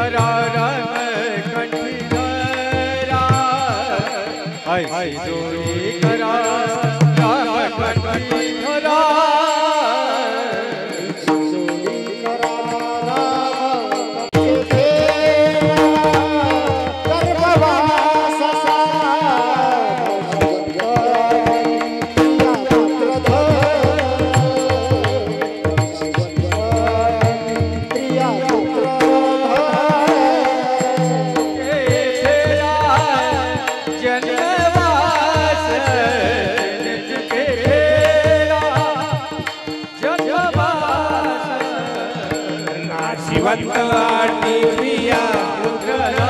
करा राम कंठी धरा ऐसी जोड़ी करा राम कंठी धरा शिवंतवाटी प्रिया पुत्र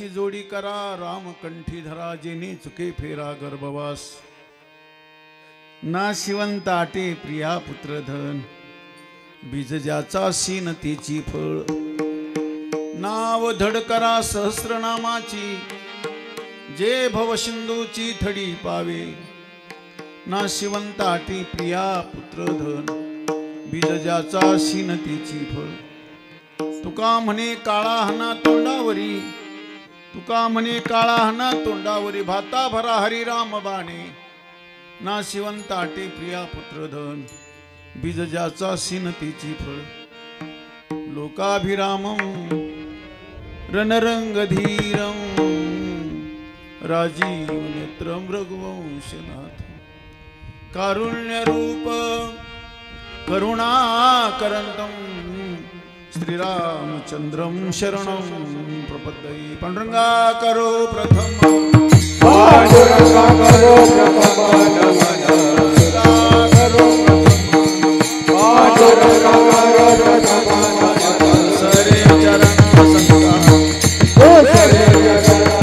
ऐशी जोडी करा रामकंठी धरा जेने चुके फेरा गर्भवास ना शिवंत आटे प्रिया पुत्रधन बीज ज्याचा सीन तिची फळ नाव धड करा सहस्रनामाची जे भवसिंधूची थडी पावे ना शिवंत आटी प्रिया पुत्रधन बीज ज्याचा सीन तिची फळ तुका म्हणे काळा हना तोंडावरी तुका म्हणे काळा हना तोंडावरी भाता भरा हरिराम बाणे ना शिवंत आटे प्रिया पुत्रधन बीज ज्याचा सीन तिची फळ लोकाभिरामं रणरंगधीरं राजीव नेत्रं रघुवंशनाथ कारुण्यरूप करुणाकरन्तं श्रीरामचंद्रं शरणं प्रपद्ये पांडुरंगा करो प्रथम पांडुरंगा करो प्रथम नमन करो पांडुरंगा करो प्रथम नमन सरे चरण संता ओ सरे चरण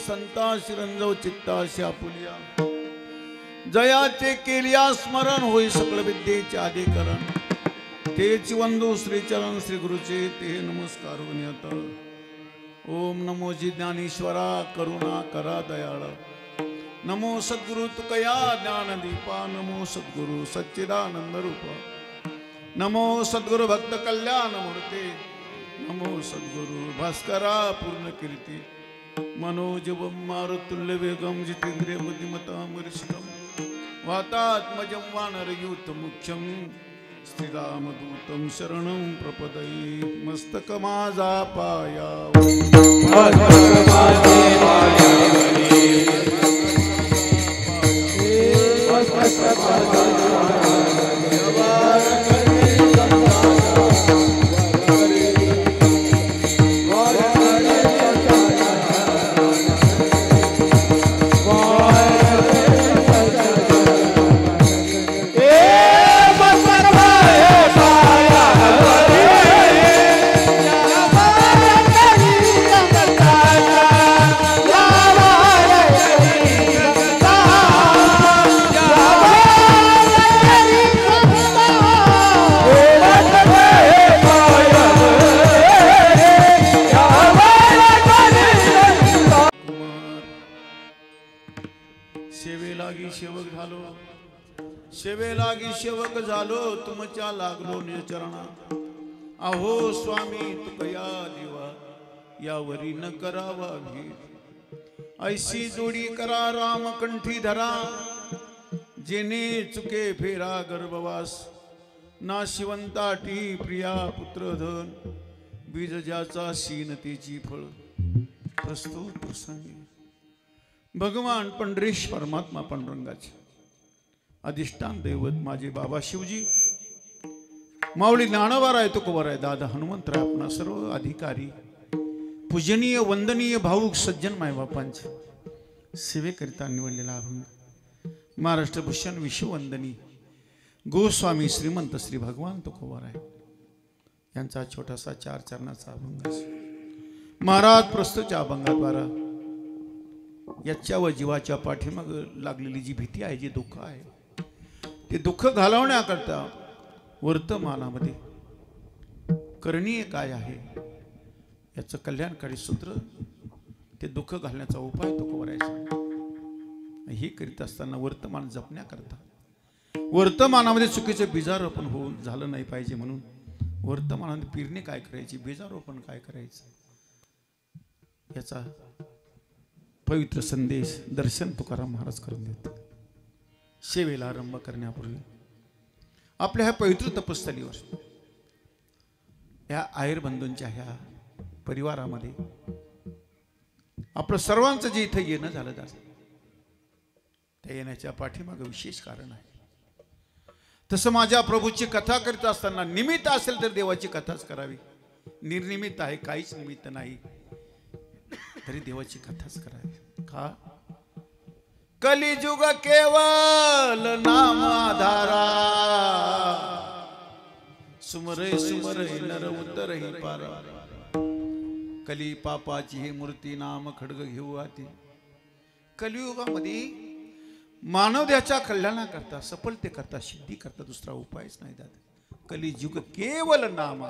संता शिरंजव चित्ताशी आपुलिया जयाचे केलिया स्मरण होई सकल विद्येचे आदिकरण तेच वंदू श्रीचरण श्री गुरुचे ते नमस्कार होण्यात ओम नमो जी ज्ञानेश्वरा करुणा करा दयाळ नमो सद्गुरु तुकया ज्ञान दीपा नमो सद्गुरु सच्चिदानंद रूपा नमो सद्गुरु भक्त कल्याण मूर्ते नमो सद्गुरु भास्करा पूर्ण कीर्ती मनोजवं मारुतुल्य वेगं जितेंद्रिय बुद्धिमतां वरिष्ठं वातात्मजं वानरयूथ मुख्यं श्रीरामदूतं शरणं प्रपदये मस्तक माझा पायावर मस्तक माझे पायावरी मस्तक माझा सेवेलागी सेवक झालो तुमच्या लागलो निजचरणा अहो स्वामी तुकया दिवा यावरी न करावा भीड ऐशी जोडी करा रामकंठी धरा जेने चुके फेरा गर्भवास ना शिवंताटी प्रिया पुत्रधन बीज ज्याचा सीनतेची फळ प्रस्तुत प्रसंगी भगवान पंढरीश परमात्मा पांडुरंगाचे अधिष्ठान दैवत माझे बाबा शिवजी माऊली ज्ञानोबा आहे तुकोबा आहे दादा हनुमंतराय आपणा सर्व अधिकारी पूजनीय वंदनीय भाऊक सज्जन मायबापांचे सेवेकरिता निवडलेला अभंग महाराष्ट्र भूषण विश्ववंदनी गोस्वामी श्रीमंत श्री भगवान तुकोबा आहे यांचा छोटासा 4 चरणाचा अभंग महाराज प्रस्तुतच्या अभंगाद्वारा याच्या व जीवाच्या पाठीमाग लागलेली जी भीती आहे जी दुःख आहे ते दुःख घालवण्याकरता वर्तमानामध्ये करणीय काय आहे याचं कल्याणकारी सूत्र ते दुःख घालण्याचा उपाय तो करायचा हे करीत असताना वर्तमान जपण्याकरता वर्तमानामध्ये चुकीचं बीजारोपण होऊन झालं नाही पाहिजे म्हणून वर्तमानामध्ये पेरणी काय करायची बीजारोपण काय करायचं याचा पवित्र संदेश दर्शन तुकाराम महाराज करून देतात सेवेला आरंभ करण्यापूर्वी आपल्या ह्या पवित्र तपस्थलीवर या आयर बंधूंच्या ह्या परिवारामध्ये आपलं सर्वांचं जे इथं येणं झालं त्या येण्याच्या पाठीमागे विशेष कारण आहे. तसं माझ्या प्रभूची कथा करीत असताना निमित्त असेल तर देवाची कथाच करावी. निर्निमित्त आहे, काहीच निमित्त नाही, तरी देवाची कथाच करावी. का? कलिजुग केवल नाम आधारा, सुमरे सुमरे नर उतरही पारा. कली पापाची ही मूर्ती नाम खडग घेऊ आती. कलियुगामध्ये मानवद्याच्या कल्याणाकरता, सफलतेकरता, सिद्धीकरता दुसरा उपायच नाही दादा. कलिजुग केवल नाम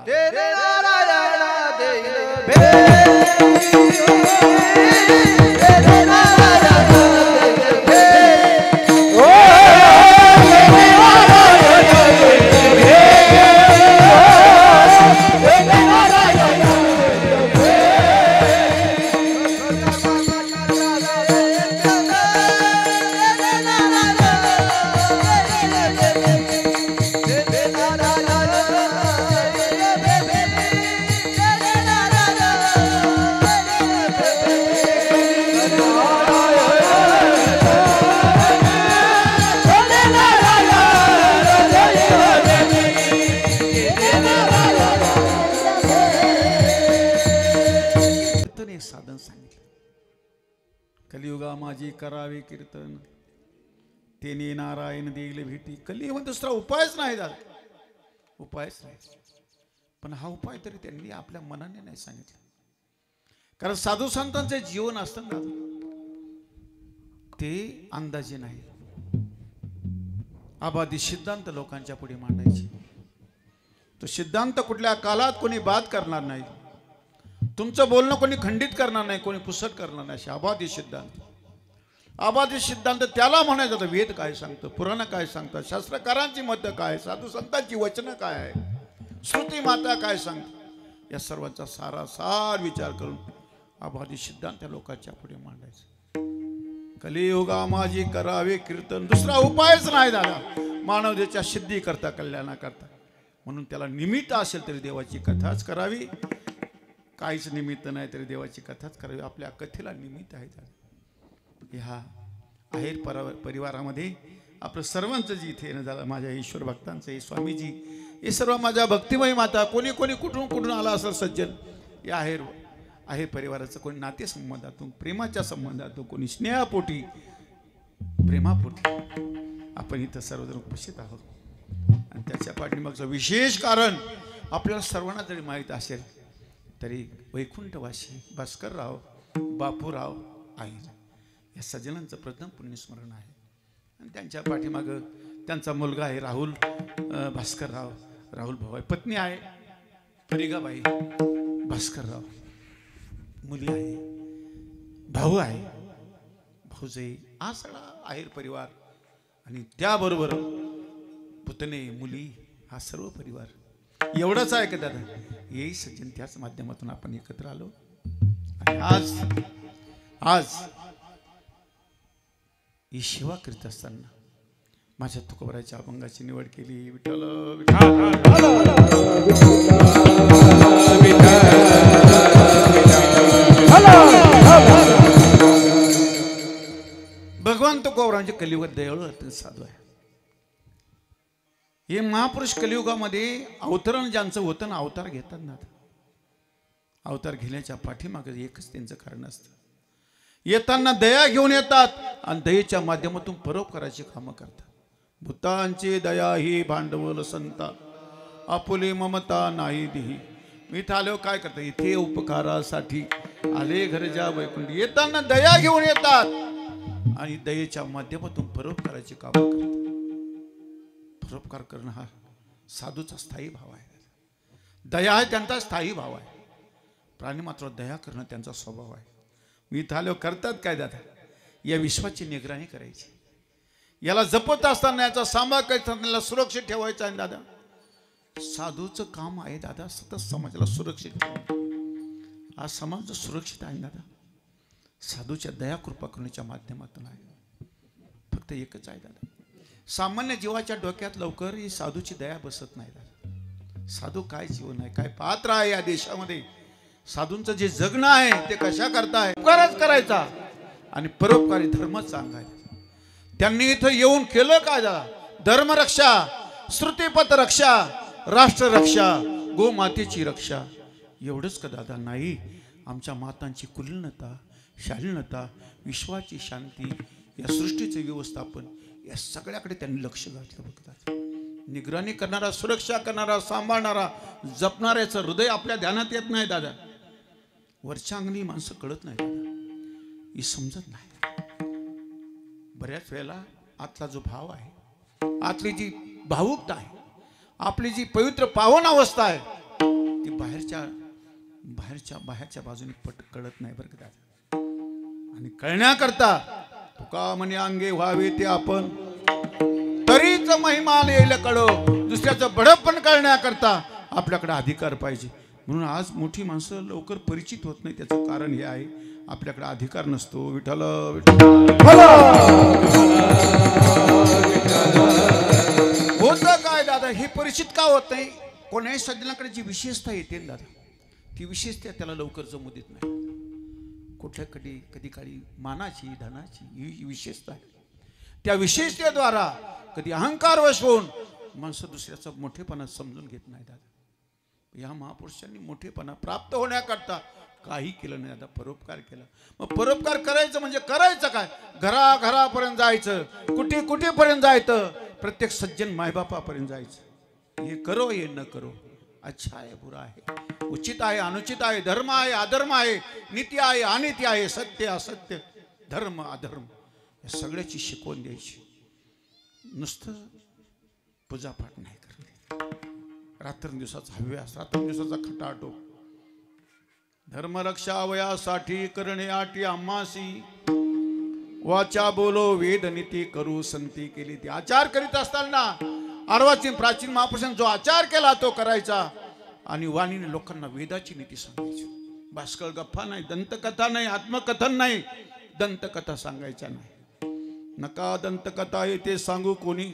साधन सांगितलं. कलियुगा माझी करावे कीर्तन, तेने नारायण देईल भेटी. कलियुग दुसरा उपायच नाही दादा, उपायच नाही. पण हा उपाय तरी त्यांनी आपल्या मनाने नाही सांगितला. कारण साधू संतांचे जीवन असतं ना ते अंदाजे नाही. आबादी सिद्धांत लोकांच्या पुढे मांडायचे. तो सिद्धांत कुठल्या कालात कोणी बाद करणार नाही, तुमचं बोलणं कोणी खंडित करणार नाही, कोणी पुसट करणार नाही. आबादी सिद्धांत, आबादी सिद्धांत त्याला म्हणायचं तर वेद काय सांगतं, पुराण काय सांगतात, शास्त्रकारांची मतं काय, साधू संतांची वचनं काय आहे, श्रुती माता काय सांगते, या सर्वांचा सारासार विचार करून आबादी सिद्धांत त्या लोकांच्या पुढे मांडायचं. कलियुगा माझी करावे कीर्तन, दुसरा उपायच नाही दादा मानवतेच्या सिद्धी करता, कल्याणा करता. म्हणून त्याला निमित्त असेल तरी देवाची कथाच करावी, काहीच निमित्त नाही तरी देवाची कथाच करावी. आपल्या कथेला निमित्त आहे. ह्या आहेर परिवारामध्ये आपलं सर्वांचं जे इथे येणं झालं, माझ्या ईश्वर भक्तांचं, हे स्वामीजी, हे सर्व माझ्या भक्तिमय माता, कोणी कोणी कुठून कुठून आला असेल सज्जन, या आहेर परिवाराचं कोणी नातेसंबंधातून, प्रेमाच्या संबंधातून, कोणी स्नेहापोटी, प्रेमापोटी आपण इथं सर्वजण उपस्थित आहोत. आणि त्याच्या पाठीमागचं विशेष कारण आपल्याला सर्वांना जरी माहीत असेल तरी वैकुंठवासी भास्करराव बापूराव आहेर या सज्जनांचं प्रथम पुण्यस्मरण आहे. आणि त्यांच्या पाठीमागं त्यांचा मुलगा आहे राहुल भास्करराव, राहुल भाऊ आहे, पत्नी आहे परिगाबाई भास्करराव, मुली आहे, भाऊ आहे, भाऊजाई, हा सगळा आहेर परिवार. आणि त्याबरोबर पुतणे, मुली, हा सर्व परिवार. एवढंच आहे का दादा? येई सज्जन त्याच माध्यमातून आपण एकत्र आलो. आणि आज ही सेवा करीत असताना माझ्या तुकोबराच्या अभंगाची निवड केली. विठ्ठल भगवान तुकोबरांचे कलियुगात दयाळू साधू आहे. हे महापुरुष कलियुगामध्ये अवतरण ज्यांचं होतं ना, अवतार घेतात ना, अवतार घेण्याच्या पाठीमागे एकच त्यांचं कारण असतं. येताना दया घेऊन येतात आणि दयेच्या माध्यमातून परोपकाराची कामं करतात. भूतांची दया ही भांडवल संता, आपुले ममता नाही दिही. मी इथं आलो काय करता, इथे उपकारासाठी आले घरच्या वैकुंठ. येताना दया घेऊन येतात आणि दयेच्या माध्यमातून परोपकाराची कामं करतात. परोपकार करणं हा साधूचा स्थायी भाव आहे. दया आहे त्यांचा स्थायी भाव आहे. प्राणी मात्र दया करणं त्यांचा स्वभाव आहे. मी इथं आलो करतात काय दादा, या विश्वाची निगराणी करायची, याला जपत असताना याचा सांभाळ करायचा, त्याला सुरक्षित ठेवायचा आहे दादा. साधूचं काम आहे दादा सतत समाजाला सुरक्षित ठेवणं. आज समाज सुरक्षित आहे दादा साधूच्या दया कृपा करण्याच्या माध्यमातून आहे. फक्त एकच आहे दादा, सामान्य जीवाच्या डोक्यात लवकर ही साधूची दया बसत नाही दादा. साधू काय जीवन आहे, काय पात्र आहे या देशामध्ये. साधूंचं जे जगणं आहे ते कशा करताय, उपकारच करायचा आणि परोपकारी धर्मच सांगायचा. त्यांनी इथं येऊन केलं काय दादा? धर्मरक्षा, श्रुतिपथ रक्षा, राष्ट्ररक्षा, गोमातेची रक्षा. एवढंच का दादा? नाही, आमच्या मातांची कुलीनता, शालीनता, विश्वाची शांती, या सृष्टीचे व्यवस्थापन, या सगळ्याकडे त्यांनी लक्ष घातलं बघतात. निगराणी करणारा, सुरक्षा करणारा, सांभाळणारा, जपणाऱ्याचं हृदय आपल्या ध्यानात येत नाही दादा. वरच्या अंगणी माणसं कळत नाही दादा, ही समजत नाही. बऱ्याच वेळेला आतला जो भाव आहे, आतली जी भावुकता आहे, आपली जी पवित्र पावन अवस्था आहे, ती बाहेरच्या बाजूने कळत नाही बरं का दादा. आणि कळण्याकरता तुका म्हणे अंगे व्हावे ते आपण, तरीच महिमान येईल कळो. दुसऱ्याचं बडपण कळण्याकरता आपल्याकडे अधिकार पाहिजे. म्हणून आज मोठी माणसं लवकर परिचित होत नाही. त्याचं कारण हे आहे, आपल्याकडे अधिकार नसतो. विठ्ठल होतं काय दादा? हे परिचित का होत नाही? कोणाही सज्जनाकडे जी विशेषता येते दादा, ती विशेषता त्याला लवकर जमू देत नाही. कुठल्या कधी काळी मानाची, धनाची ही विशेषता आहे. त्या विशेषतेद्वारा कधी अहंकारवश होऊन माणसं दुसऱ्याचा मोठेपणा समजून घेत नाही दादा. या महापुरुषांनी मोठेपणा प्राप्त होण्याकरता काही केलं नाही दादा, परोपकार केला. मग परोपकार करायचं म्हणजे करायचं काय? घरापर्यंत जायचं, कुठेपर्यंत जायचं, प्रत्येक सज्जन मायबापापर्यंत जायचं. हे करो हे न करो, अच्छा आहे बुरा आहे, उचित आहे अनुचित आहे, धर्म आहे अधर्म आहे, नीती आहे अनिती आहे, सत्य असत्य, धर्म अधर्म, या सगळ्याची शिकवण द्यायची. नुसतं पूजापाठ नाही करत, रात्रंदिवसाचा हव्यास, रात्रंदिवसाचा खटाटो. धर्मरक्षा वयासाठी करणे आटी आम्हासी, वाचा बोलो वेद नीती करू संती केली. ती आचार करीत असताना अर्वाचीन प्राचीन महापुरुषांनी जो आचार केला तो करायचा. आणि वाणीने लोकांना वेदाची नीती सांगायची. भास्कर गप्पा नाही, दंतकथा नाही, आत्मकथन नाही, दंतकथा सांगायच्या नाही. नका दंतकथा येते सांगू कोणी,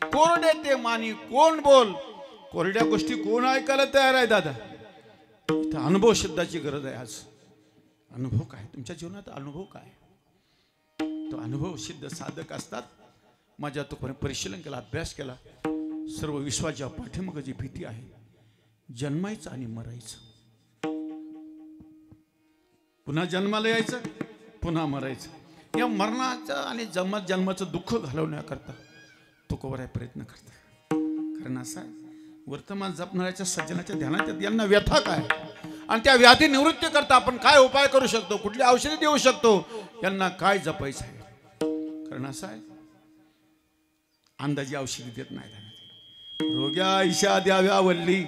कोरडे ते मानी कोण बोल. कोरड्या गोष्टी कोण ऐकायला तयार आहे दादा? इथं अनुभव शब्दाची गरज आहे. आज अनुभव काय तुमच्या जीवनात? अनुभव काय? तो अनुभव सिद्ध साधक असतात. माझ्या तो परिशीलन केला, अभ्यास केला. सर्व विश्वाच्या पाठीमागे जी भीती आहे, जन्मायचं आणि मरायचं, पुन्हा जन्माला यायचं, पुन्हा मरायचं. या मरणाचं आणि जन्माचं दुःख घालवण्याकरता तो कवराय प्रयत्न करता. कारण असा वर्तमान जपणाऱ्याच्या सज्जनाच्या ध्यानात यांना व्यथा काय, आणि त्या व्याधी निवृत्ती करता आपण काय उपाय करू शकतो, कुठली औषधी देऊ शकतो, यांना काय जपायचं आहे. कारण असं आहे, अंदाजी औषधी देत नाही. रोग्या ईशा द्याव्या वल्ली,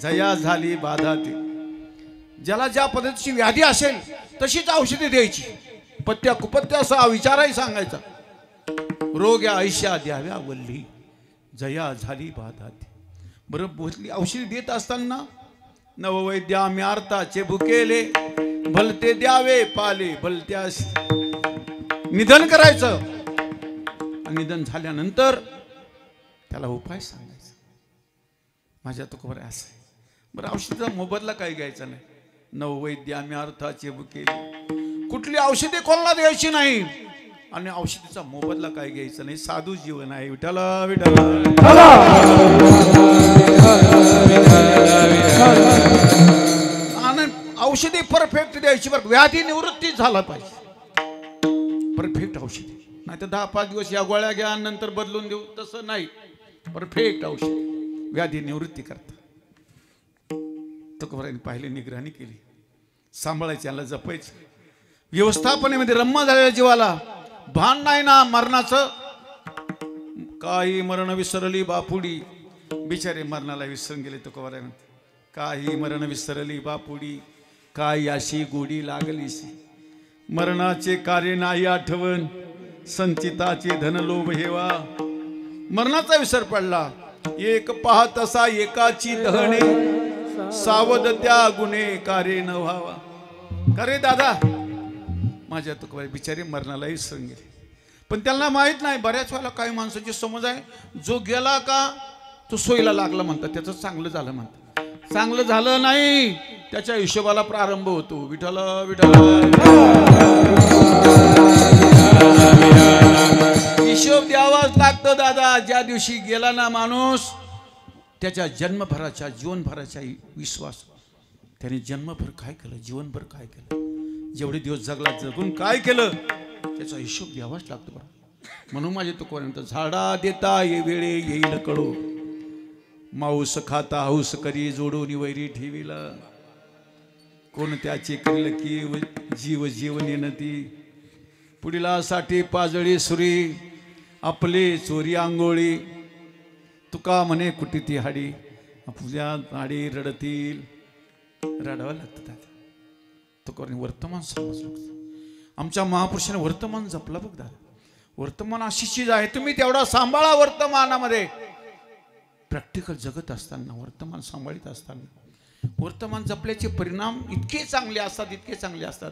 जया झाली बाधा ते. ज्याला ज्या पद्धतीची व्याधी असेल तशीच औषधी द्यायची. पत्त्या कुपत्या असा विचारही सांगायचा. रोग्या ऐशा द्याव्या वल्ली, जया झाली बाधा ते. बरं, बोलली औषधी देत असताना नववैद्या म्यार्थाचे भुकेले, भलते द्यावे पाले भलत्यास. निधन करायचं, निधन झाल्यानंतर त्याला उपाय सांगायचा. माझ्या तो खबर असं आहे. बरं, औषधाचा मोबदला काही घ्यायचा नाही. नववैद्या म्यार्थाचे भुकेले, कुठली औषधी कोणाला द्यायची नाही, आणि औषधीचा मोबदला काय घ्यायचा नाही. साधू जीवन आहे. विठ्ठल विठ्ठल. आणि औषधी परफेक्ट द्यायची बरं. व्याधी निवृत्ती झाला पाहिजे, परफेक्ट औषधी. नाही तर 10-5 दिवस या गोळ्या घ्या नंतर बदलून देऊ, तसं नाही. परफेक्ट औषध व्याधी निवृत्ती करता. तुकोबारांनी पाहिली, निगराणी केली, सांभाळायचं, याला जपायचं. व्यवस्थापनेमध्ये रम्म झालेल्या जीवाला भान नाही ना मरणाचं. काही मरण विसरली बापुडी, बिचारे मरणाला विसरून गेले. तुकोबारांनी काही मरण विसरली बापुडी, काही अशी गोडी लागलीशी. मरणाचे कार्य नाही आठवण, संचिताचे धन लोभ हेवा. मरणाचा विसर पडला. एक पाहत असा एकाची दहणे, सावध त्या गुन्हे कार्य न व्हावा. करे दादा, माझ्या तुकोबाई बिचारे मरणाला विसरून गेले. पण त्यांना माहित नाही, बऱ्याच वेळेला काही माणसाची समज आहे, जो गेला का तो सोयीला लागला म्हणतात, त्याचं चांगलं झालं म्हणतात. चांगलं झालं नाही, त्याच्या हिशोबाला प्रारंभ होतो. विठ्ठल विठ्ठल. हिशोब द्यावाच लागतो दादा. ज्या दिवशी गेला ना माणूस, त्याच्या जन्मभराच्या जीवनभराच्या विश्वास, त्याने जन्मभर काय केलं, जीवनभर काय केलं, जेवढे दिवस जगला जगून काय केलं, त्याचा हिशोब द्यावाच लागतो बरं. म्हणून माझे तुकोपर्यंत झाडा देता ये वेळे येईल कळो, माऊस खाता हौस करी जोडून वैरी ठेविला, कोण त्याचे करील की जीव जीवन येणती, पुढीलासाठी पाजळी सुरी आपले चोरी आंघोळी, तुका म्हणे कुठे ती हाडी आपल्या हाडी रडतील. रडावं लागतं दादा. तुका वर्तमान समजलं. आमच्या महापुरुषाने वर्तमान जपलं बघ दादा. वर्तमान अशी चीज आहे, तुम्ही तेवढा सांभाळा. वर्तमानामध्ये प्रॅक्टिकल जगत असताना, वर्तमान सांभाळीत असताना वर्तमान जपल्याचे परिणाम इतके चांगले असतात, इतके चांगले असतात.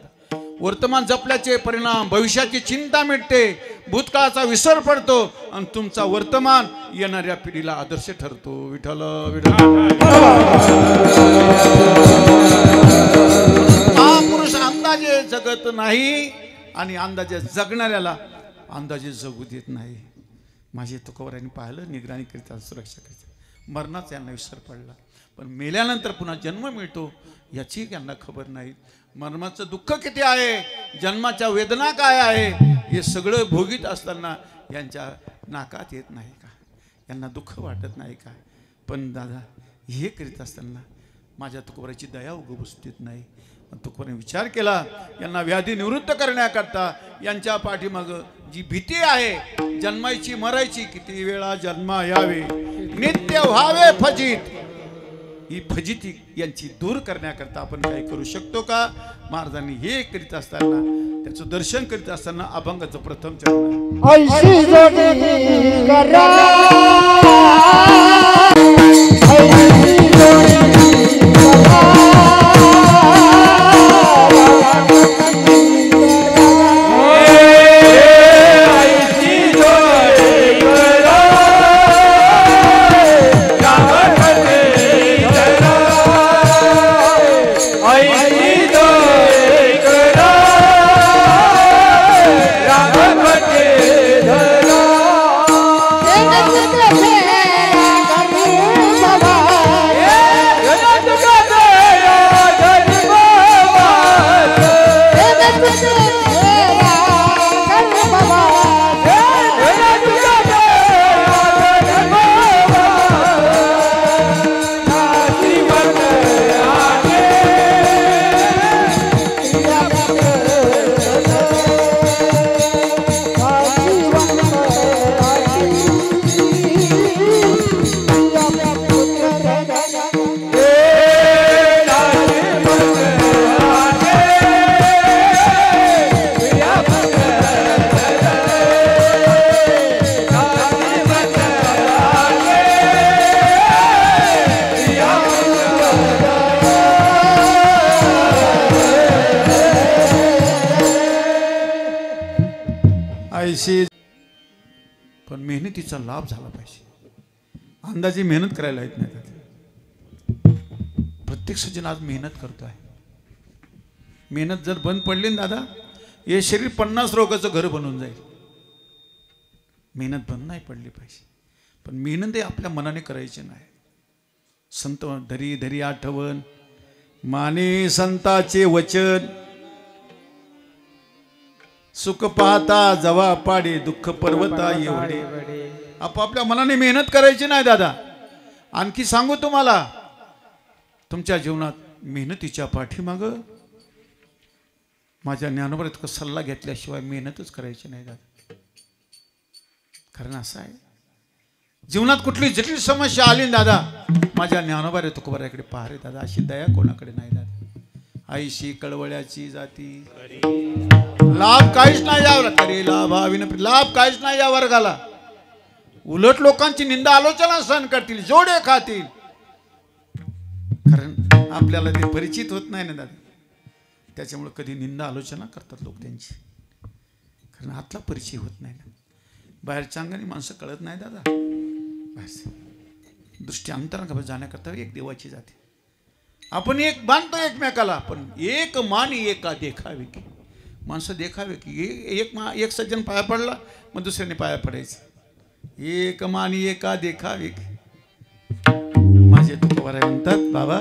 वर्तमान जपल्याचे परिणाम, भविष्याची चिंता मिटते, भूतकाळाचा विसर पडतो आणि तुमचा वर्तमान येणाऱ्या पिढीला आदर्श ठरतो. विठ्ठल महापुरुष अंदाजे जगत नाही आणि अंदाजे जगणाऱ्याला अंदाजे जगू देत नाही. माझे तुकोबारांनी पाहिलं, निगराणी करीता, सुरक्षा करीता. मरणाचा यांना विसर पडला, पण मेल्यानंतर पुन्हा जन्म मिळतो याची यांना खबर नाही. मरणाचं दुःख किती आहे, जन्माच्या वेदना काय आहे, हे सगळं भोगीत असताना यांच्या नाकात येत नाही का, यांना दुःख वाटत नाही का. पण दादा हे करीत असताना माझ्या तुकोबाराची दया उपस्थित नाही. तुकोबाराने विचार केला, यांना व्याधी निवृत्त करण्याकरता यांच्या पाठीमागं जी भीती आहे जन्मायची मरायची, किती वेळा जन्मा यावे नित्य व्हावे फजित, ही फजिती यांची दूर करण्याकरता आपण काय करू शकतो का. महाराजांनी हे करीत असताना, त्याचं दर्शन करीत असताना अभंगाचं प्रथम चरण ऐशी जोडी करा, ऐशी जोडी करा, पण मेहनतीचा लाभ झाला पाहिजे. अंदाजे मेहनत करायला येत नाही. प्रत्यक्ष जण आज मेहनत करतो आहे. मेहनत जर बंद पडली ना दादा, हे शरीर 50 रोगाचं घर बनून जाईल. मेहनत बंद नाही पडली पाहिजे, पण मेहनत आपल्या मनाने करायची नाही. संत धरी धरी आठवण माने संताचे वचन, सुख पाहता जवा पाडे दुःख पर्वता एवढे. आपापल्या मनाने मेहनत करायची नाही दादा. आणखी सांगू तुम्हाला, तुमच्या जीवनात मेहनतीच्या पाठीमाग माझ्या ज्ञानोबा इतका सल्ला घेतल्याशिवाय मेहनतच करायची नाही दादा. कारण असं आहे, जीवनात कुठली जटिल समस्या आली दादा, माझ्या ज्ञानोबा तुकोबाराकडे पहा रे दादा. अशी दया कोणाकडे नाही दादा. आईशी कळवळ्याची जाती, लाभ काहीच नाही या तरी लाभाविन, लाभ काहीच नाही या वर्गाला. उलट लोकांची निंदा आलोचना सहन करतील, जोडे खातील. कारण आपल्याला ते परिचित होत नाही ना दादा, त्याच्यामुळे कधी निंदा आलोचना करतात लोक त्यांची. कारण आतला परिचय होत नाही ना. बाहेरच्या अंगाने माणसं कळत नाही दादा. दृष्टी अंतरांगा जाण्याकरता एक देवाची जाते. आपण एक बांधतो एकमेकाला, पण एक मान एका देखावे की माणसं देखावे की एक सज्जन पाया पडला मग दुसऱ्याने पाया पडायचं एक मानी एका देखावे. माझे तुकोबाराय म्हणतात बाबा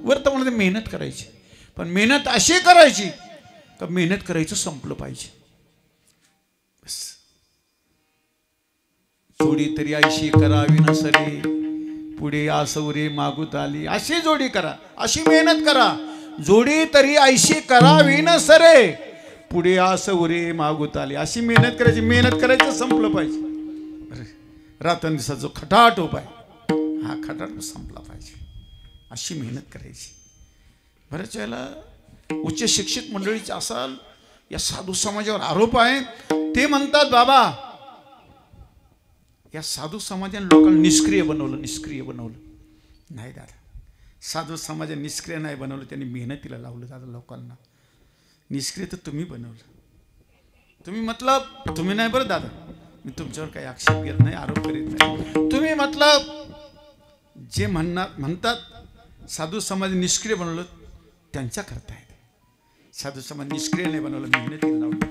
वर तर मेहनत करायची पण मेहनत अशी करायची का मेहनत करायचं संपलं पाहिजे. बस जोडी तरी आयशी करावी न सरे पुढे आसवरे मागूत आली. अशी जोडी करा अशी मेहनत करा जोडी तरी आयशी करावी न सरे पुढे आसवरे मागूत आली. अशी मेहनत करायची मेहनत करायचं संपलं पाहिजे. रात्रंदिवसा जो खटाट उपाय हा खटाट संपला पाहिजे अशी मेहनत करायची. बऱ्याच वेळेला उच्च शिक्षित मंडळीचे असाल या साधू समाजावर आरोप आहे. ते म्हणतात बाबा या साधू समाजाने लोकांना निष्क्रिय बनवलं. नाही दादा साधू समाजाने निष्क्रिय नाही बनवलं त्यांनी मेहनतीला लावलं दादा लोकांना. निष्क्रिय तर तुम्ही बनवलं. तुम्ही मतलब तुम्ही नाही बरं दादा मी तुमच्यावर काही आक्षेप घेत नाही आरोप करीत नाही. तुम्ही मतलब जे म्हणतात साधू समाज निष्क्रिय बनवलं त्यांच्या करता आहेत. साधू समाज निष्क्रिय नाही बनवलं मेहनतीला लावलं.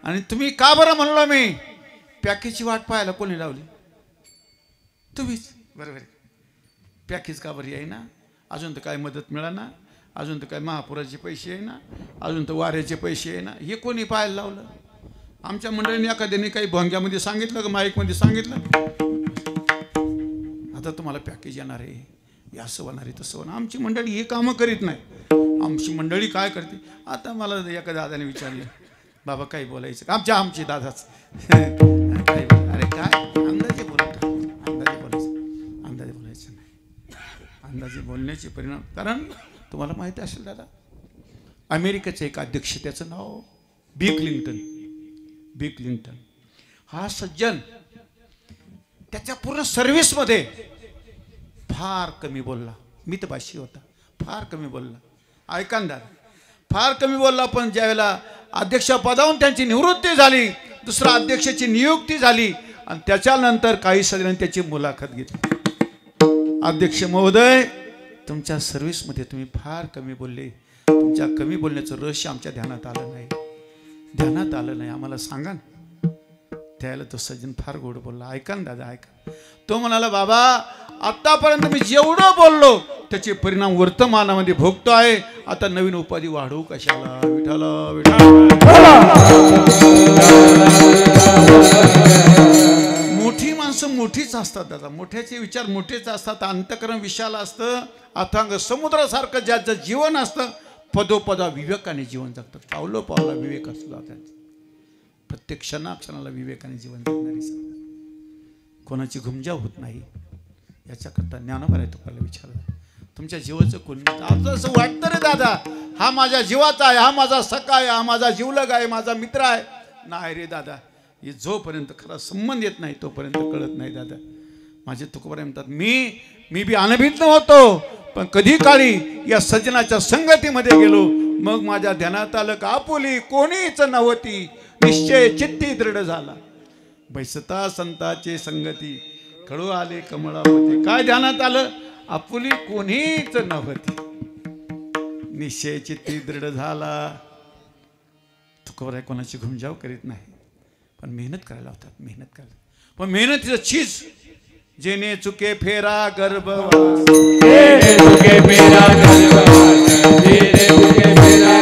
आणि तुम्ही का बरं म्हणलो मी पॅकेजची वाट पाहायला कोणी लावली तुम्हीच बरोबर. पॅकेज का बरं आहे ना अजून तर काय मदत मिळाना अजून तर काय महापुराचे पैसे आहे ना अजून तर वाऱ्याचे पैसे आहे ना हे कोणी पाहायला लावलं. आमच्या मंडळीने एखाद्याने काही भोंग्यामध्ये सांगितलं का माईकमध्ये सांगितलं आता तुम्हाला पॅकेज येणार आहे असं होणार आहे तसं होणार. आमची मंडळी हे कामं करीत नाही. आमची मंडळी काय करते आता मला एका दादाने विचारलं बाबा काही बोलायचं का आमची दादाच अरे काय अंदाजे बोलत अंदाजे बोलायचं नाही. अंदाजे बोलण्याचे परिणाम कारण तुम्हाला माहिती असेल दादा अमेरिकेचं एक अध्यक्ष त्याचं नाव बिल क्लिंटन हा सज्जन त्याच्या पूर्ण सर्व्हिसमध्ये फार कमी बोलला. मितभाषी होता फार कमी बोलला. ऐका ना फार कमी बोलला पण ज्यावेळेला अध्यक्षपदावरून त्यांची निवृत्ती झाली दुसऱ्या अध्यक्षाची नियुक्ती झाली आणि त्याच्यानंतर काही सगळ्यांनी त्याची मुलाखत घेतली. अध्यक्ष महोदय तुमच्या सर्व्हिसमध्ये तुम्ही फार कमी बोलले. तुमच्या कमी बोलण्याचं रहस्य आमच्या ध्यानात आलं नाही आम्हाला सांगा ना. त्याला तो सज्जन फार गोड बोलला. ऐका ना दादा ऐका. तो म्हणाला बाबा आतापर्यंत मी जेवढं बोललो त्याचे परिणाम वर्तमानामध्ये भोगतो आहे. आता नवीन उपाधी वाढवू कशाला. मोठी माणसं मोठीच असतात दादा. मोठ्याचे विचार मोठेच असतात. अंतःकरण विशाल असतं. अथांग समुद्रासारखं ज्याचं जीवन असतं पदोपदा विवेकाने जीवन जगतात. पावलो पावला विवेक असतो त्यांचा. प्रत्येक क्षणाला विवेकाने जीवन जगणारी सांगतात. कोणाची घुमजाव होत नाही याच्याकरता ज्ञानोबा तुकाला विचारलं तुमच्या जीवाचं कोणी असं वाटतं रे दादा हा माझ्या जीवाचा आहे हा माझा सखा आहे हा माझा जीवलग आहे माझा मित्र आहे. नाही रे दादा हे जोपर्यंत खरा संबंध येत नाही तोपर्यंत कळत नाही दादा. माझे तुकोबा म्हणतात मी बी अनभिज्ञ होतो पण कधी काळी या सज्जनाच्या संगतीमध्ये गेलो मग माझ्या ध्यानात आलं का आपुली कोणीच नव्हती निश्चय चित्ती दृढ झाला. बैसता संताचे संगती कळू आले कमळावते. काय ध्यानात आलं आपुली कोणीच नव्हती निश्चय चित्ती दृढ झाला. तुकोबा कोणाची घुमजाव करीत नाही पण मेहनत करायला होतात. मेहनत करायला पण मेहनतीचं चीज जेने चुके फेरा गर्भवास जेने चुके फेरा गर्भवास जेने चुके फेरा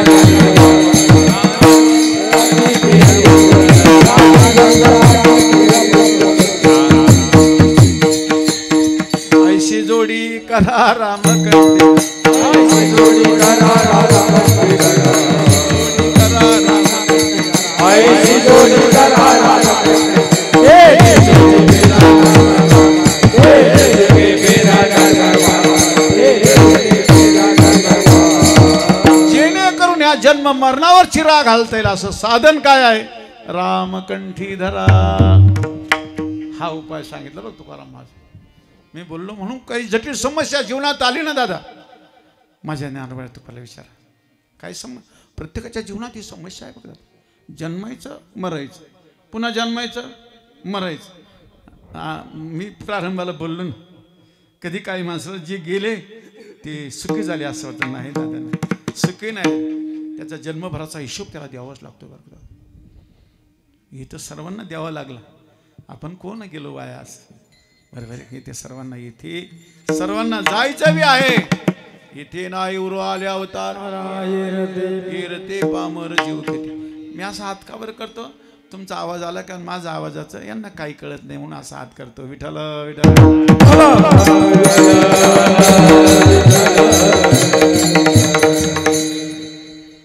ऐशी जोडी करा राम करते ऐशी जोडी करा राम करते ऐशी जोडी करा राम जेणेकरून या जन्म मरणावर चिरा घालता येईल असं साधन काय आहे रामकंठी धरा. हा उपाय सांगितला बघ तुकाराम महाराज. मी बोललो म्हणून काही जटिल समस्या जीवनात आली ना दादा माझ्या ज्ञानोबा तुकाला विचारा काय प्रत्येकाच्या जीवनात ही समस्या आहे बघा. जन्मायचं मरायचं पुन्हा जन्मायचं मरायचं. मी प्रारंभाला बोललो ना कधी काही माणसाला जे गेले ते सुखी झाले असं वाटतं. नाही दादा नाही सुखी नाही त्याचा जन्मभराचा हिशोब त्याला द्यावाच लागतो बरं. इथं सर्वांना द्यावा लागला, आपण कोण गेलो वायास बरोबर आहे. ते सर्वांना इथे सर्वांना जायचं बी आहे. इथे नाही उरो आले अवतार येरते पामर जीव किती. मी असा हात का बरं करतो, तुमचा आवाज आला का माझा आवाजाचं यांना काही कळत नाही म्हणून असा हात करतो. विठ्ठल विठ्ठल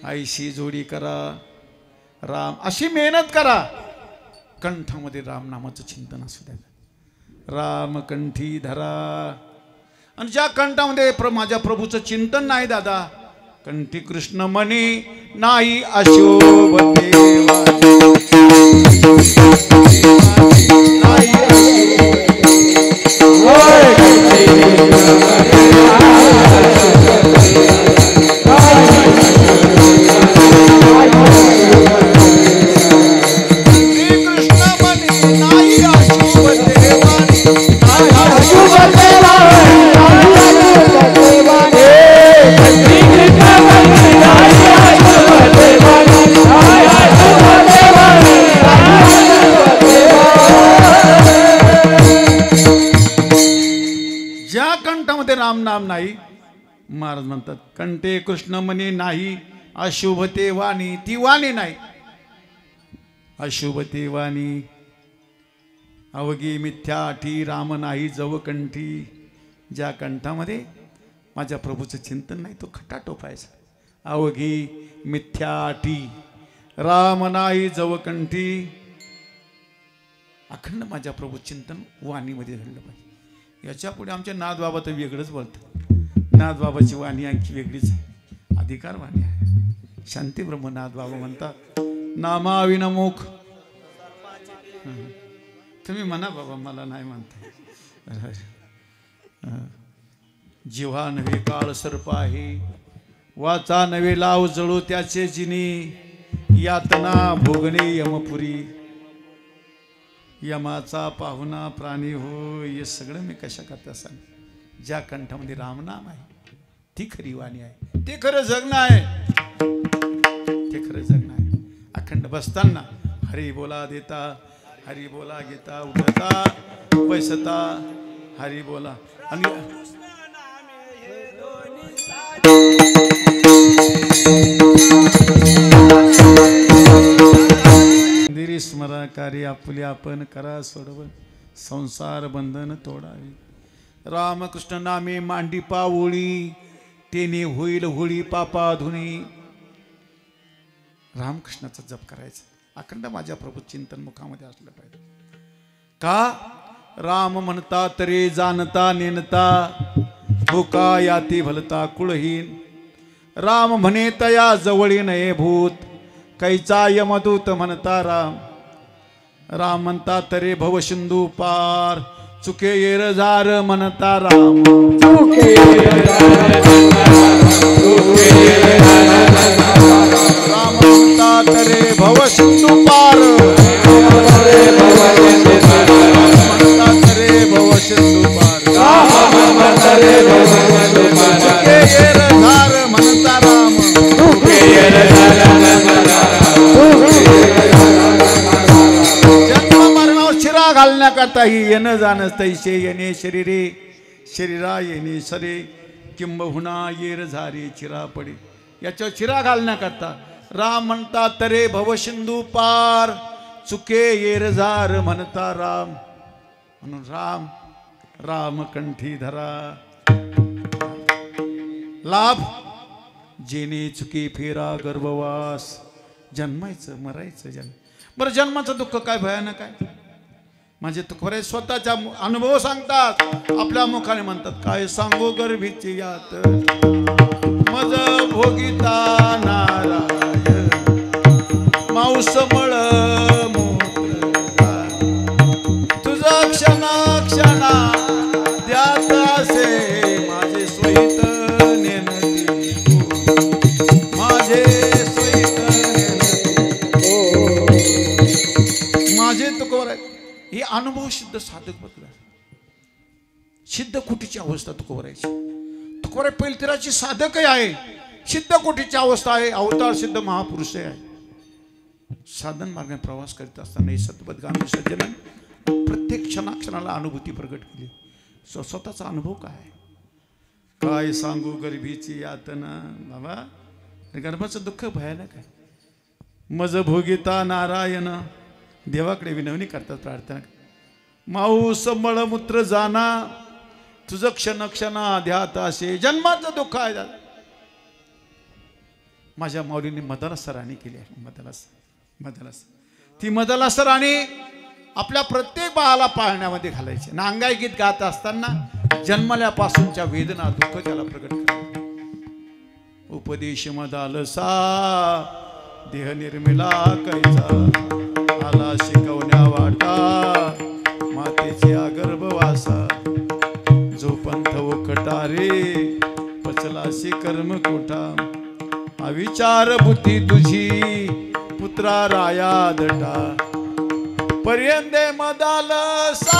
आईशी जोडी करा राम, अशी मेहनत करा. कंठामध्ये राम नामाचं चिंतन असू द्या. राम कंठी धरा. आणि ज्या कंठामध्ये माझ्या प्रभूचं चिंतन नाही दादा, कंठी कृष्ण मनी नाही अशोभते राम नाम नाही. महाराज म्हणतात कंठे कृष्ण मनी नाही अशुभते वाणी. ती वाणी नाही, अशुभते वाणी. अवघी मिथ्या आठी राम नाही जव कंठी. ज्या कंठामध्ये माझ्या प्रभूचं चिंतन नाही तो खटा टोपायचा. अवघी मिथ्या आठी राम नाही जव कंठी. अखंड माझ्या प्रभू चिंतन वाणीमध्ये घडलं पाहिजे. याच्या पुढे आमचे नाथबाबा तर वेगळंच बोलतात. नाथबाबाची वाणी आणखी वेगळीच आहे, अधिकार वाणी आहे. शांती ब्रह्म नाथबाबा म्हणतात नामाविनमुख. तुम्ही म्हणा बाबा, मला नाही म्हणता. जिव्हा नव्हे काळ सर्प आहे, वाचा नव्हे लाव जळू त्याचे जिनी. यातना भोगणे यमपुरी. यमाचा पाहुणा प्राणी हो. हे सगळं मी कशा करता सांग. ज्या कंठामध्ये रामनाम आहे ती खरी वाणी आहे. ते खरं जगणं आहे. ते खरं जगणं आहे. अखंड बसताना हरी बोला देता, हरी बोला घेता, उठता बैसता हरी बोला. आणि मंदिरी स्मरा कार्य आपुले आपण करा सोडव. संसार बंधन तोडावे. रामकृष्ण नामे मांडी पावोळी, तेने होईल होळी पापा धुनी. रामकृष्णाचा जप करायचा. अखंड माझ्या प्रभू चिंतन मुखामध्ये असलं पाहिजे. का राम म्हणता तरे जाणता नेनता, भूका याती भलता कुळहीन. राम म्हणे तया जवळी नये भूत, कैचा यमदूत म्हणता राम. राम म्हणता तरे भव सिंधू पार, चुके येर जार म्हणता राम. राम म्हणता तरे भव सिंधू पार, म्हणता तरे भव सिंधू पार. चुके येर जार म्हणता राम. जन्म मरणावर शिरा घालण्याकरता ही येणं जाणं तैसे येणे शरीरे, शरीरा येणे सरे. किंबहुना येर झारे चिरा पडे. याच्या चिरा घालण्याकरता राम म्हणता तरे भव सिंधू पार, चुके येर झार म्हणता राम. म्हणून राम राम कंठी धरा. लाभ जेने चुकी फेरा गर्भवास. जन्मायचं मरायचं जन्म. बरं जन्माचं दुःख काय भयानक आहे. म्हणजे तुकोरे स्वतःचा अनुभव सांगतात, आपल्या मुखाने म्हणतात काय सांगू गर्भीची यात मज भोगिता नारायण. माऊस मळ मूत्र तुझा क्षणा क्षणा द्यात असे माझे स्वहित नेनती. माझे स्वहित माझे तुकोर आहे. ही अनुभव सिद्ध साधक बदला. सिद्ध कुटीची अवस्था तुकोरायची. तुकोर पैलतीराची साधकही आहे. सिद्ध कोटीची अवस्था आहे, अवतार सिद्ध महापुरुष आहे. साधन मार्गाने प्रवास करीत असताना हे सतपथगामी सज्जनांनी प्रत्येक क्षणाक्षणाला अनुभूती प्रकट केली. स्वतःचा अनुभव काय सांगू गरिबीची यातना. बाबा गर्भाचं दुःख भयानक आहे. मज भोगिता नारायण देवाकडे विनवणी करतात, प्रार्थना. माऊस मळमूत्र जाना तुझं क्षण क्षणा ध्यात असे. जन्माचं दुःख आहे. माझ्या माऊलीने मदालसा राणी केली आहे. मदालसा ती मदालसा राणी आपल्या प्रत्येक बाळाला पाळण्यामध्ये घालायची. नांगाई गीत गात असताना जन्मल्यापासूनच्या वेदना दुःख त्याला प्रकट करायचे. उपदेश मदालसा देह निर्मिला कैचा आला शिकवण्या वाटा मातेच्या गर्भवासा. जो पंथ ओखटारे पचलाशी कर्म कोठा अविचार बुद्धी तुझी पुत्रा राया दटा. पर्यंते मदालसा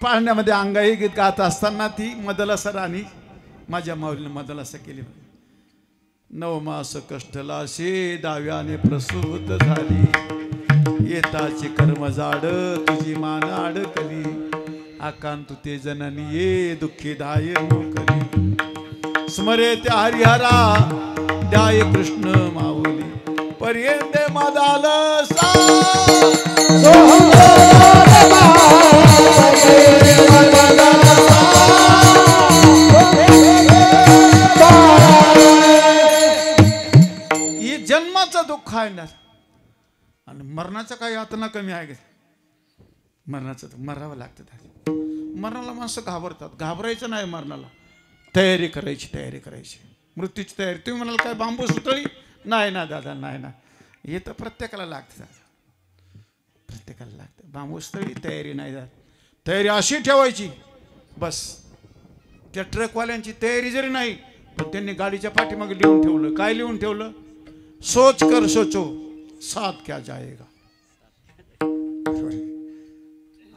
पाळण्यामध्ये अंगाई गीत गात असताना ती मदलसा राणी माझ्या माऊलीने मदलसा केली. 9 मास कष्टला शे दाव्याने प्रसूत झाली. येताची कर्म जाड तुझी मान अडकली. आकांत ते जननी ये दुःखी धाय मोकली. स्मरे त्या हरिहरा द्याय कृष्ण माऊली. पर्यंते मदालसा ही जन्माचं दुःख आहे ना. आणि मरणाचं काही यातना कमी आहे का? मरणाचं मरावं लागतं. मरणाला माणसं घाबरतात. घाबरायचं नाही मरणाला. तयारी करायची. मृत्यूची तयारी. तुम्ही म्हणाल काय बांबू सुतळी? नाही ना दादा, नाही ना. हे तर प्रत्येकाला लागतं दादा, प्रत्येकाला लागतं. बांबू सुतळी तयारी नाही दादा. तयारी अशी ठेवायची बस. त्या ट्रकवाल्यांची तयारी जरी नाही पण त्यांनी गाडीच्या पाठीमागे लिहून ठेवलं. काय लिहून ठेवलं? सोच कर सोचो साथ क्या जाएगा.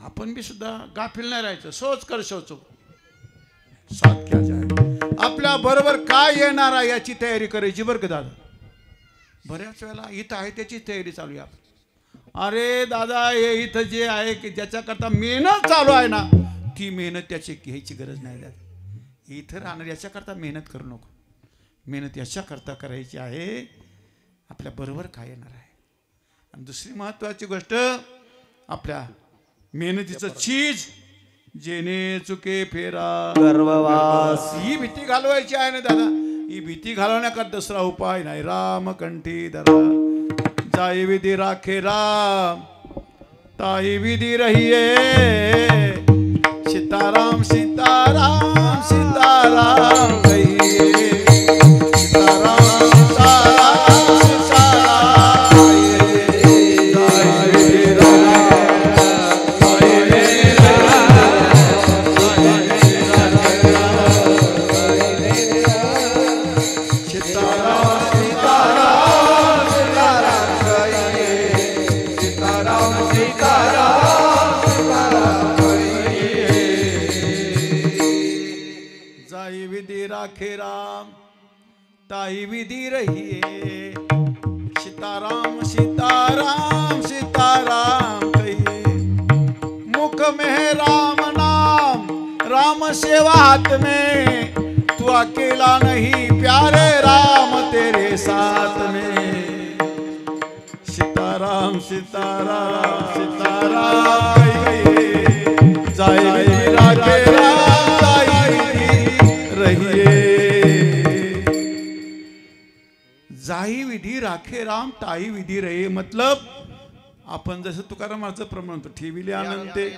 आपण बी सुद्धा गाफील नाही राहायचं. सोच कर सोचो साथ क्या जाएगा. आपल्या बरोबर काय येणार आहे याची तयारी करायची बरं का दादा. बऱ्याच वेळेला इथं आहे त्याची तयारी चालू आहे. अरे दादा हे इथं जे आहे की ज्याच्याकरता मेहनत चालू आहे ना ती मेहनत त्याची घ्यायची गरज नाही दादा. इथं राहणार याच्याकरता मेहनत करू नको. मेहनत याच्याकरता करायची आहे आपल्या बरोबर काय येणार आहे. आणि दुसरी महत्वाची गोष्ट आपल्या मेहनतीचं चीज जेने चुके फेरा गर्ववास. ही भीती घालवायची आहे ना दादा. ही भीती घालवण्याकरता दुसरा उपाय नाही. रामकंठी धरा जाई विधी राखे राम ताई विधी रहिए. सीताराम सीताराम सीताराम कहिए. सीताराम सीताराम सीताराम राखे राम ताई विधी रहिए. सीताराम सीताराम सीताराम कहिए. मुख में राम नाम राम सेवा हाथ में. तू अकेला नहीं प्यारे राम तेरे साथ में. सीताराम सीताराम सीताराम कहिए. जाए राखे राम जाई विधी राखे राम ताई विधी रहे. मतलब आपण जसं तुकारामाचं प्रमाण म्हणतो ठेविले अनंते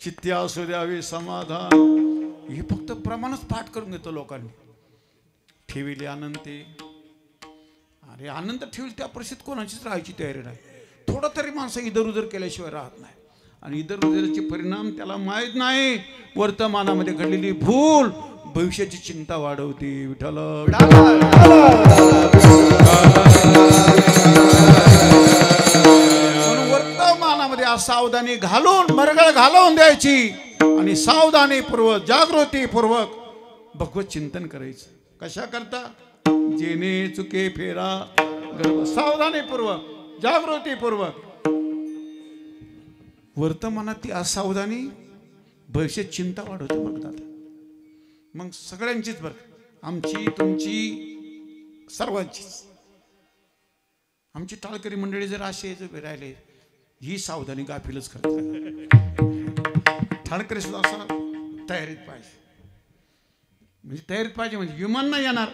चित्त्या असू द्यावे समाधान. हे फक्त प्रमाणच पाठ करून घेतो लोकांनी. ठेविले अनंते अरे आनंद ठेवली त्या परिस्थितीत कोणाचीच राहायची तयारी नाही. थोडं तरी माणसं इधर उधर केल्याशिवाय राहत नाही. आणि इधर उधरचे परिणाम त्याला माहीत नाही. वर्तमानामध्ये घडलेली भूल भविष्याची चिंता वाढवते. विठ्ठल म्हणून वर्तमानामध्ये असावधानी घालून मरगळ घालवून द्यायची आणि सावधानीपूर्वक जागृतीपूर्वक भगवत चिंतन करायचं. कशा करता? जेणे चुके फेरा गर्भ. सावधानीपूर्वक जागृतीपूर्वक. वर्तमानात ती असावधानी भविष्यात चिंता वाढवते. बघ दादा, मग सगळ्यांचीच बरं, आमची तुमची सर्वांचीच. आमची टाळकरी मंडळी जर असे राहिले ही सावधानी गाफीलच करते. टाळकरी सुद्धा असा तयारीत पाहिजे. म्हणजे तयारीत पाहिजे म्हणजे विमान नाही येणार,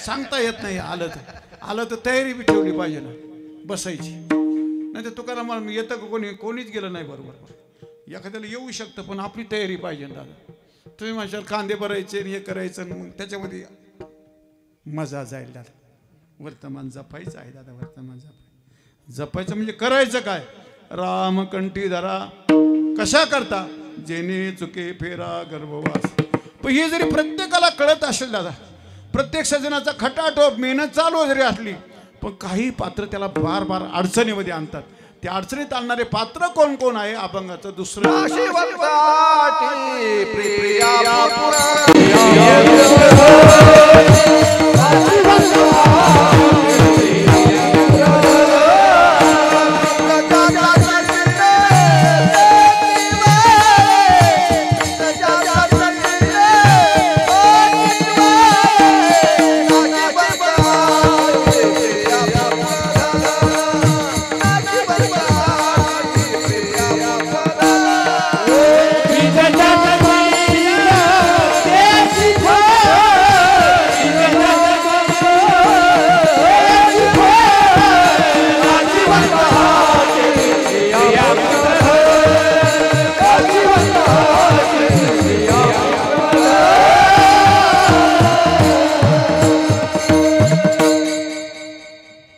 सांगता येत नाही. आलं तर तयारी बी ठेवली पाहिजे ना बसायची. नाही तर तुकाराम येतं का कोणीच गेलं नाही बरोबर. एखाद्याला येऊ शकतं पण आपली तयारी पाहिजे ना दादा. तुम्ही माझ्या कांदे भरायचे हे करायचं मग त्याच्यामध्ये मजा जाईल दादा. वर्तमान जपायचं आहे दादा. वर्तमान जपायचं म्हणजे करायचं काय? रामकंठी धरा. कशा करता? जेणे चुके फेरा गर्भवास. पण हे जरी प्रत्येकाला कळत असेल दादा, प्रत्येक सजनाचा खटाटोप मेहनत चालू जरी असली, पण काही पात्र त्याला बार बार अडचणीमध्ये आणतात. त्या अडचणीत आणणारे पात्र कोण कोण आहे? अभंगाचं दुसरं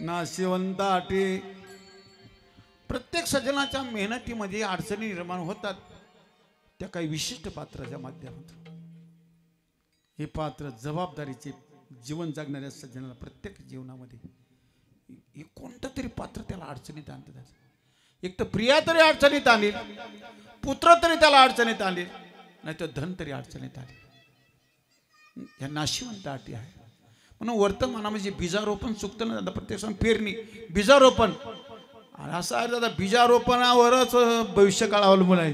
नाशिवंत आटे. प्रत्येक सज्जनाच्या मेहनतीमध्ये अडचणी निर्माण होतात. त्या काही विशिष्ट पात्राच्या माध्यमातून. हे पात्र जबाबदारीचे जीवन जगणाऱ्या सज्जनाला प्रत्येक जीवनामध्ये हे कोणतं तरी पात्र त्याला अडचणीत आणतात. एक तर प्रिया तरी अडचणीत आणील, पुत्र तरी त्याला अडचणीत आणील, नाही तर धन तरी अडचणीत आणील. ह्या नाशिवंत अटी आहे. म्हणून वर्तमानामध्ये बीजारोपण चुकतं ना दादा. प्रत्येक सण पेरणी बीजारोपण असं आहे दादा. बीजारोपणावरच भविष्य काळ अवलंबून आहे.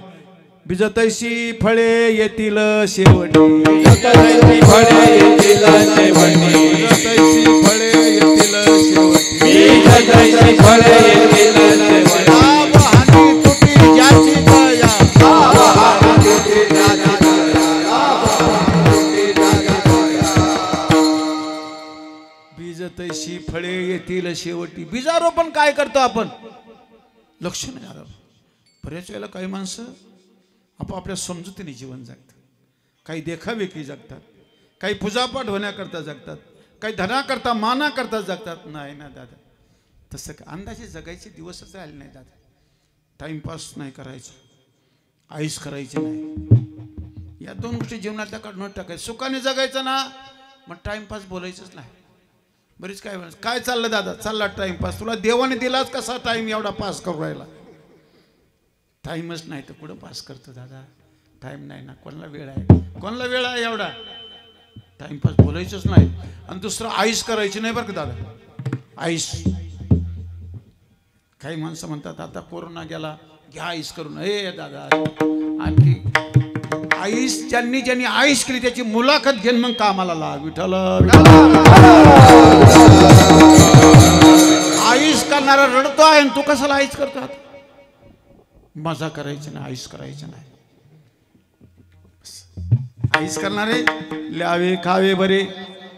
बीजतैसी फळे येतील शेवटी. बीजतैसी फळे येतील शेवटी. बीजतैसी फळे येतील शेवटी. बीजतैसी फळे येतील शेवटी. लाभ हानी तुटी ज्याची दया. लाभ हानी तुटी ज्याची दया. लाभ हानी तुटी ज्याची दया. बीजतैसी फळे येतील शेवटी. बीजारोपण काय करतो आपण? लक्ष नाही आलं. बऱ्याच वेळेला काही माणसं आपापल्या समजुतीने जीवन जगतात. काही देखावेखी जगतात, काही पूजापाठ होण्याकरता जगतात, काही धनाकरता मानाकरता जगतात. नाही ना दादा, तसं अंदाजे जगायचे दिवसच आले नाही दादा. टाइमपास नाही करायचं, आईस करायची नाही. या दोन गोष्टी जीवनातल्या काढून टाकायचं. सुखाने जगायचं ना, मग टाइमपास बोलायचंच नाही. बरीच काय चाललं दादा? चालला टाइमपास. तुला देवाने दिलाच कसा टाइम एवढा पास करू राहिला? टाइमच नाही तर पुढं पास करतो दादा. टाइम नाही ना. कोणाला वेळ आहे? कोणाला वेळ आहे एवढा? टाइमपास बोलायचंच नाही. आणि दुसरं आईस करायची नाही बरं का दादा. आईस काही माणसं म्हणतात आता कोरोना गेला घ्या आईस करून. हे दादा आणखी आईस ज्यांनी आईस केली त्याची मुलाखत घेऊन मग कामाला लाग. विठ्ठल आईस करणारा रडतो आहे आणि तू कशाला आईस करतो? मजा करायची नाही, आईस करायचं नाही. आईस करणारे ल्यावे खावे बरे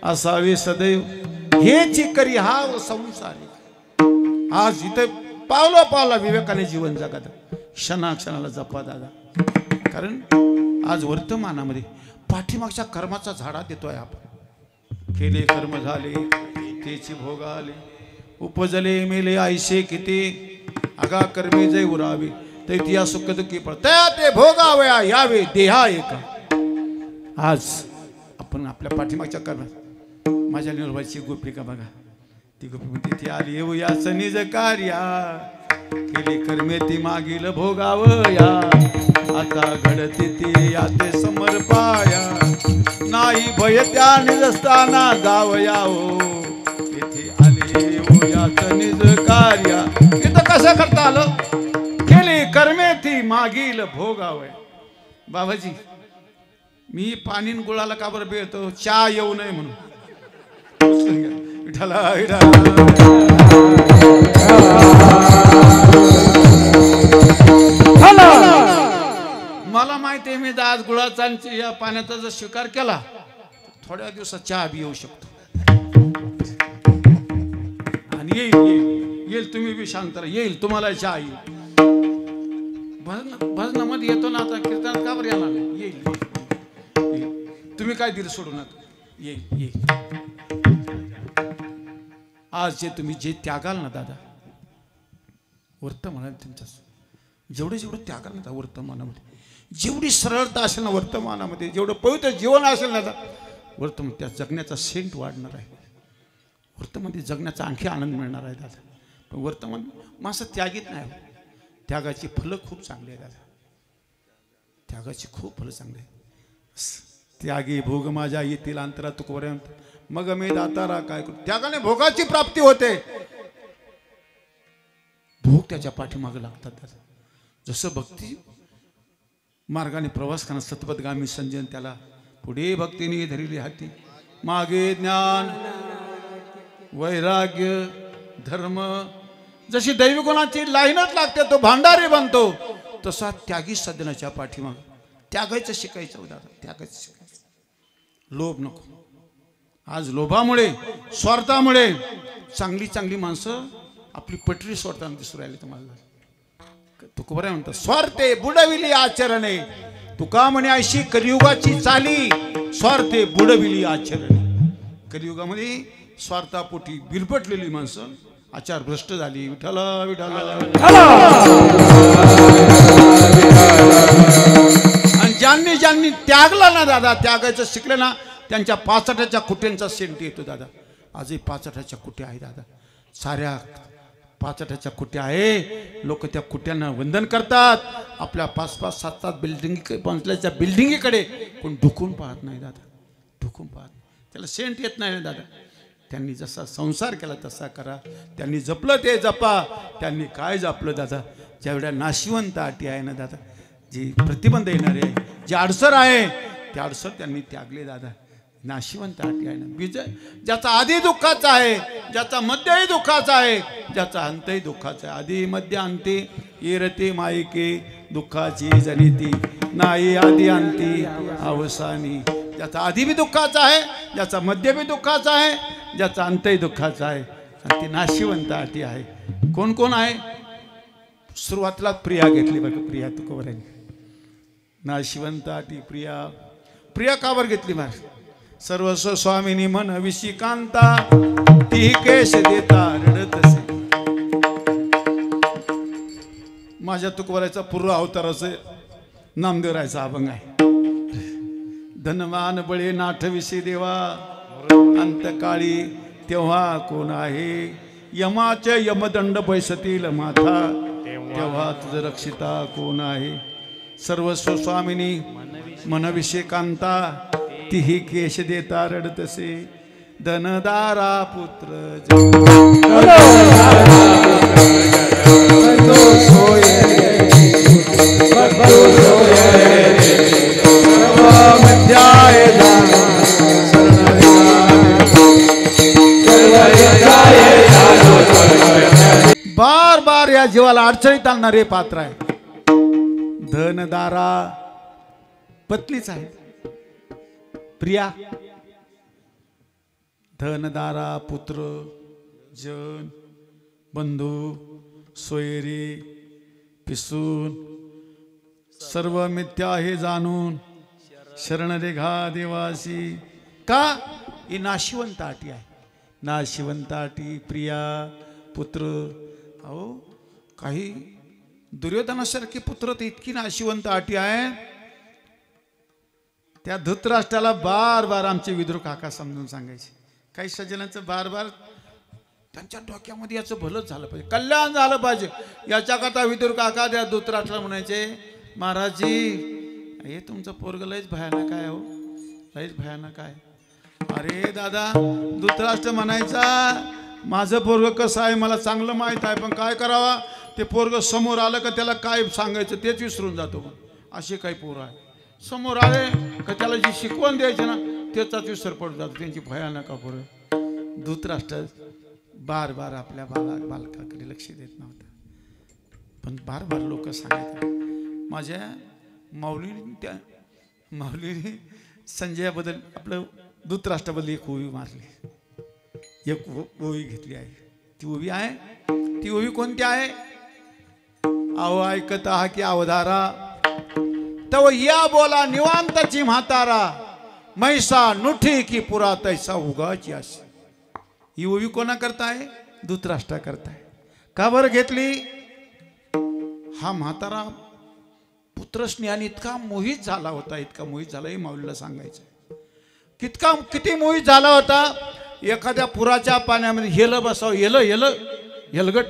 असावे सदैव हेची करी हा संसार. आज इथे पावला पावला विवेकाने जीवन जगत. क्षणाक्षणाला जपा दादा. कारण आज वर्तमानामध्ये पाठीमागच्या कर्माचा झाडा देतोय आपण. केले कर्म झाले तेची भोगाले उपजले मेले आयसे किती आगा कर्मी जय उरावे तैतिया सुख दुःखी पळतया ते भोगावया यावे देहा एका. आज आपण आपल्या पाठीमागच्या करणार माझ्या निर्वाची गोपिका बघा ती गोपी म्हणते ती आली येऊ या निज कार्या केले कर्मे ती मागील भोगावया आता घडते ती याते समर पाया नाही भय त्या निजस्थाना जावया हो येथे आले येऊ याच निज कार्या. इथं कसं करता आलं केले कर्मे ती मागील भोगावया. बाबाजी मी पाणी गुळाला का बरं बेळतो चहा येऊ नये म्हणून. विठाला मला माहिती आहे मी आज गुळाचा या पाण्याचा जर स्वीकार केला थोड्या दिवसात चहा बी येऊ शकतो आणि येईल येईल येईल तुम्ही बी शांत राहा येईल तुम्हाला चहा येईल. भजनामध्ये येतो ना आता कीर्तनात का बरं येणार नाही येईल तुम्ही काय दिलं सोडू नका येईल येईल. आज जे तुम्ही जे त्यागाल ना दादा वर्तमानात तुमच्या जेवढे जेवढं त्यागाल ना वर्तमानामध्ये जेवढी सरळता असेल ना वर्तमानामध्ये जेवढं पवित्र जीवन असेल ना वर्तमान त्या जगण्याचा सेंट वाढणार आहे. वर्तमानामध्ये जगण्याचा आणखी आनंद मिळणार आहे दादा. पण वर्तमान माणसं त्यागीत नाही त्यागाची फलं खूप चांगली आहे दादा. त्यागाची खूप फलं चांगली आहे. त्यागी भोग माझ्या येतील अंतरा तुकपर्यंत मग मी दातारा काय करू. त्यागाने भोगाची प्राप्ती होते. भोग त्याच्या पाठीमागे लागतात दादा. जसं भक्ती मार्गाने प्रवास करणार सतपथगामी संजन त्याला पुढे भक्तीने धरिली हाती मागे ज्ञान वैराग्य धर्म. जशी दैवी गुणाची लाईनच लागते तो भांडारी बनतो तसा त्यागी सज्जनाच्या पाठीमाग त्यागायचं शिकायचं दादा. त्यागायचं शिकायचं. लोभ नको. आज लोभामुळे स्वार्थामुळे चांगली चांगली माणसं आपली पटरी सोडताना दिसू राहिले. तुम्हाला तुका बरं म्हणतात स्वार्थे बुडविली आचरणे. तुका म्हणे अशी कलियुगाची चाली स्वार्थे बुडविली आचरणे. कलियुगामध्ये स्वार्थापोटी बिरपटलेली माणसं आचार भ्रष्ट झाली. विठाला विठाला. आणि ज्यांनी ज्यांनी त्यागला ना दादा त्यागायचं शिकलं ना त्यांच्या पाचटाच्या कुट्यांचा सेंट येतो दादा. आजही पाचटाच्या कुट्या आहे दादा. साऱ्या पाचटाच्या कुट्या आहे. लोक त्या कुट्यांना वंदन करतात. आपल्या 5-5, 7-7 बिल्डिंग पोहोचल्याच्या बिल्डिंगीकडे कोण ढुकून पाहत नाही दादा. ढुकून पाहत त्याला सेंट येत नाही ना दादा. त्यांनी जसा संसार केला तसा करा. त्यांनी जपलं ते जपा. त्यांनी काय जपलं दादा. ज्यावेळेला नाशिवंत अटी आहे ना दादा जी प्रतिबंध येणारे आहे जी अडसर आहे त्या अडसर त्यांनी त्यागले दादा. नाशिवंत अटी आहे ना. बीज ज्याचा आधी दुःखाचा आहे ज्याचा मध्यही दुःखाचा आहे ज्याचा अंतही दुःखाचा आहे. आधी मध्य अंते येरते मायके दुःखाची जनिती नाही आधी अंती अवसानी. ज्याचा आधी बी दुःखाचा आहे ज्याचा मध्य बी दुःखाचा आहे ज्याचा अंतही दुःखाचा आहे आणि ती नाशिवंत अटी आहे. कोण कोण आहे. सुरुवातीला प्रिया घेतली बघा. प्रिया तुकोबरांनी नाशिवंत अटी प्रिया. प्रिया कावर घेतली महाराज. सर्वस्व स्वामिनी मन विशिकांता ती केश देता रडतसे. माझ्या तुकोबराचा पूर्व अवताराचं नामदेवरायचा अभंग आहे. धनवान बळे नाठविषयी देवा अंतकाळी तेव्हा कोण आहे. यमाचे यमदंड बैसतील माथा तेव्हा तुझ रक्षिता कोण आहे. सर्वस्व स्वामिनी मनविषेकांता तीही केश देता रडतसे. धनदारा पुत्र बार बार या जीवाला अडचणीत आणणारे पात्र आहे. धनदारा पत्नीच आहे प्रिया. धनदारा पुत्र जन बंधू सोयरी पिसून सर्व मिथ्या हे जाणून शरण रेघा देवासी. का ही नाशिवंत अटी आहे. नाशिवंताटी प्रिया पुत्र. अहो काही दुर्योधनासारखी पुत्र तर इतकी नाशिवंत अटी आहे. त्या धृतराष्ट्राला बार बार आमचे विदुर काका समजून सांगायचे. काही सज्जनांचं बार बार त्यांच्या डोक्यामध्ये याचं भलंच झालं पाहिजे, कल्याण झालं पाहिजे, याच्याकरता विदुर काका त्या धृतराष्ट्राला म्हणायचे, महाराजजी हे तुमचं पोरग लयच भयानक आहे, हो लयच भयानक आहे. अरे दादा धृतराष्ट्र म्हणायचा, माझं पोरग कसं आहे मला चांगलं माहीत आहे, पण काय करावा, ते पोरग समोर आलं का त्याला काय सांगायचं तेच विसरून जातो. असे काही पोरं आहे, समोर आले का त्याला जी शिकवण द्यायची ना त्याचाच विसर पडून जातो. त्यांची भयानक पोरं. धृतराष्ट्र बार बार आपल्या बालकाकडे लक्ष देत नव्हता, पण बार बार लोक सांगायचे. माझ्या माऊलीने संजयाबद्दल आपलं धृतराष्ट्राबद्दल एक ओवी मारली, एक ओवी घेतली आहे. ती ओवी आहे, ती ओवी कोणती आहे, अहो ऐकत हा की अवधारा तव या बोला निवांताची म्हातारा, मैसा नुठी की पुरा तैसा उगाची अशी. ही ओवी कोणा करताय, धृतराष्ट्रा करताय. का बरं घेतली, हा म्हातारा पुत्रस्नेहाने इतका मोहित झाला होता, इतका मोहित झाला, हे माऊलीला सांगायचं. किती मोहित झाला होता, एखाद्या पुराच्या पाण्यामध्ये हेलं बसावं, हेलगट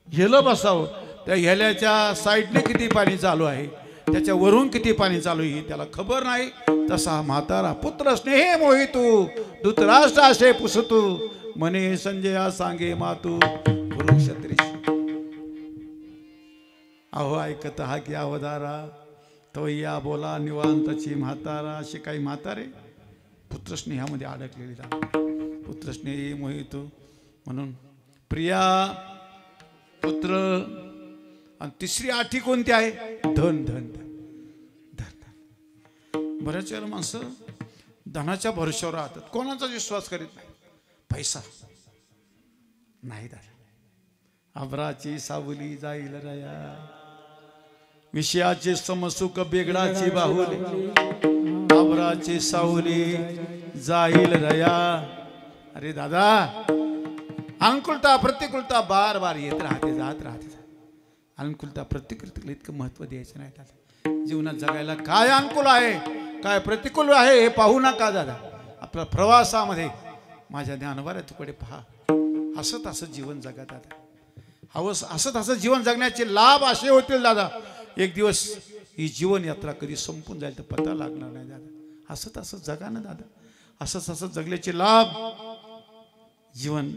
हेलं बसावं, त्या हेल्याच्या साईडने किती पाणी चालू आहे, त्याच्या वरून किती पाणी चालू आहे त्याला खबर नाही. तसा म्हातारा पुत्र स्नेहे मोहितू धृतराष्ट्र असे पुसतू, म्हणे संजया सांगे मातू कुरुक्षेत्री. अहो ऐकत हा की अवधारा तो या बोला निवांताची म्हातारा. असे काही म्हातारे पुत्रस्नेहामध्ये अडकलेली जातात. पुत्रस्नेही मोहितू म्हणून प्रिया पुत्र. आणि तिसरी आठी कोणती आहे, धन धन धन धन. बऱ्याच वेळेला माणसं धनाच्या भरोश्यावर राहतात, कोणाचा विश्वास करीत नाही. पैसा नाही दादा, अब्राची सावली जाईल रया, विषयाचे समसुख बेगडाची बाहुली, अब्राची सावली जाईल रया. अरे दादा अनुकूलता प्रतिकूलता बार बार येत राहते जात राहते. अनुकूलता प्रतिकूलतेला इतकं महत्व द्यायचं नाही दादा. जीवनात जगायला काय अनुकूल आहे काय प्रतिकूल आहे हे पाहू नका दादा. आपल्या प्रवासामध्ये माझ्या ज्ञानवाऱ्या तुकडे पहा, हसत हसत जीवन जगा दादा. हवस हसत हसत जीवन जगण्याचे लाभ असे होतील दादा, एक दिवस ही जीवन यात्रा कधी संपून जाईल तर पता लागणार नाही दादा. हसत हसत जगा ना दादा, हसत हसत जगल्याचे लाभ, जीवन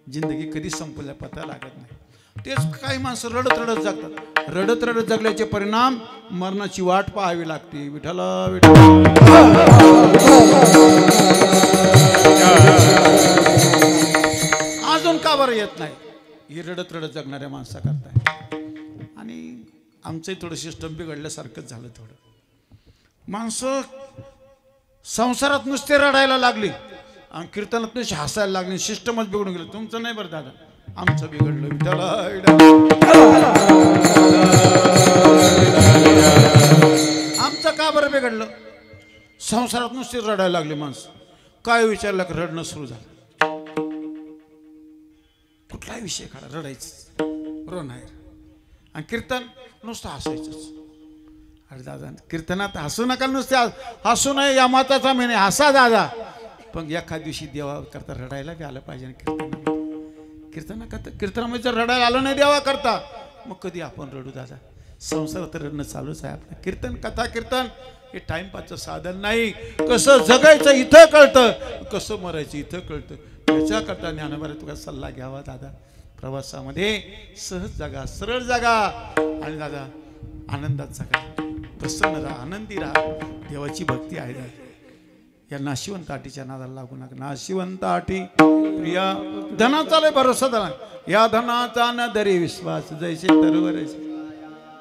जिंदगी कधी संपल्या पता लागत नाही. तेच काही माणसं रडत रडत जगतात, रडत रडत जगल्याचे परिणाम मरणाची वाट पाहावी लागते. विठ्ठला विठ्ठला. अजून का बरं येत नाही, ही रडत रडत जगणाऱ्या माणसा करताय. आणि आमचंही थोडं सिस्टम बिघडल्यासारखंच झालं. थोडं माणसं संसारात नुसते रडायला लागली आणि कीर्तनात नुसते हसायला लागले, सिस्टमच बिघडून गेलं. तुमचं नाही बरं दादा, आमचं बिघडलं. विठ्ठला आमचं का बरं बिघडलं, संसारात नुसते रडायला लागले माणसं. काय विचारलं की रडणं सुरू झालं. कुठलाही विषय काढा रडायचं, रो नाही. आणि कीर्तन नुसतं हसायचंच. अरे दादा कीर्तनात हसू नका, नुसते हसू नये या माताचा महिने हसा दादा, पण एखाद दिवशी देवा करता रडायला बी आलं पाहिजे ना. कीर्तनामध्ये जर रडायला आलं नाही देवा करता, मग कधी आपण रडू दादा. संसारात रडणं चालूच आहे आपलं. कीर्तन कथा कीर्तन हे टाइमपासचं साधन नाही. कसं जगायचं इथं कळतं, कसं मरायचं इथं कळतं. त्याच्याकरता ज्ञानोबाने तुला सल्ला घ्यावा दादा. प्रवासामध्ये सहज जगा, सरळ जगा, आणि दादा आनंदात जगा, प्रसन्न राहा, आनंदी राहा. देवाची भक्ती आहे दादा. या नाशिवंत आटीच्या नादाला लागू नका. नाशिवंत आटी प्रिया धनाचा लय भरोसा धना, या धनाचा न दरी विश्वास, जैसे तरवर.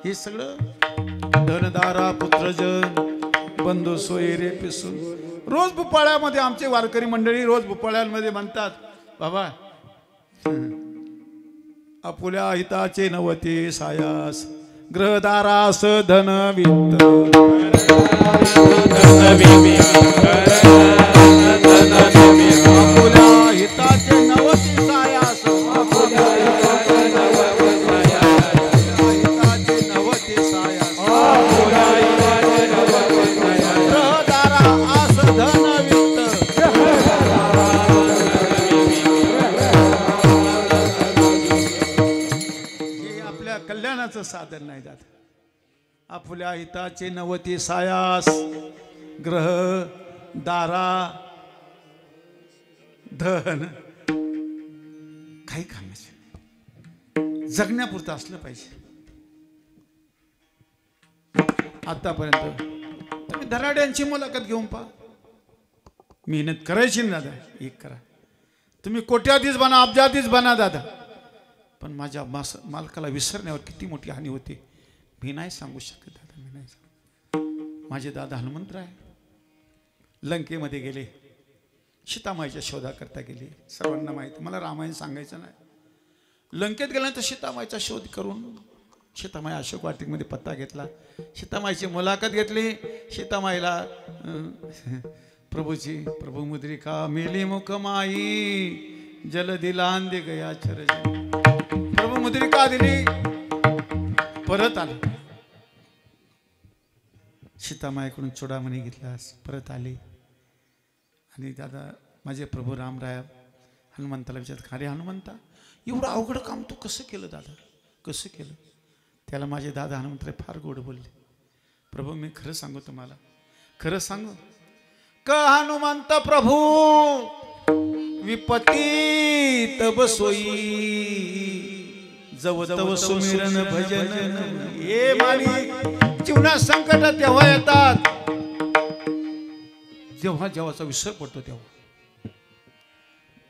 हे सगळं धनदारा पुत्रजन बंधू सोयी रे पिसून. रोज भुपाळ्यामध्ये आमचे वारकरी मंडळी रोज भुपाळ्यांमध्ये म्हणतात, बाबा आपुल्या हिताचे नवते सायास, ग्रहदारास धन वित्त, आपुल्या हिता भजनाचं साधन नाही दादा. आपल्या हिताचे 90 सायास ग्रह दारा धन काही कामाचे जगण्यापुरतं असलं पाहिजे. आतापर्यंत तुम्ही धनाड्यांची मुलाखत घेऊन पहा. मेहनत करायची ना दादा, एक करा. तुम्ही कोट्याधीश बना, अब्जाधीश बना दादा, पण माझ्या मालकाला विसरण्यावर किती मोठी हानी होते मी नाही सांगू शकत दादा. मी नाही सांगू. माझे दादा हनुमंतराय लंकेमध्ये गेले, सीतामाईच्या शोधाकरता गेले. सर्वांना माहिती, मला रामायण सांगायचं नाही. लंकेत गेल्यानंतर सीतामाईचा शोध करून सीतामाई अशोक वाटिकमध्ये पत्ता घेतला. सीतामाईची मुलाखत घेतली. सीतामाईला प्रभू मुद्रिका मेली मुखमाई जल दिला अंधे गया चर. प्रभू मुद्रिका दिली, परत आले. सीतामाईकडून चुडामणी घेतला, परत आले. आणि दादा माझे प्रभू रामराय हनुमंताला विचारत, अरे हनुमंता एवढं अवघड काम तू कसं केलं दादा, कसं केलं? त्याला माझे दादा हनुमंतराय फार गोड बोलले. प्रभू मी खरं सांगू तुम्हाला, खरं सांगू का हनुमंत प्रभू विपत्ती तब सोई जव तव सुमिरन भजन. हे मानी जीवनात संकट तेव्हा येतात जेव्हा जेव्हाचा विसर पडतो तेव्हा.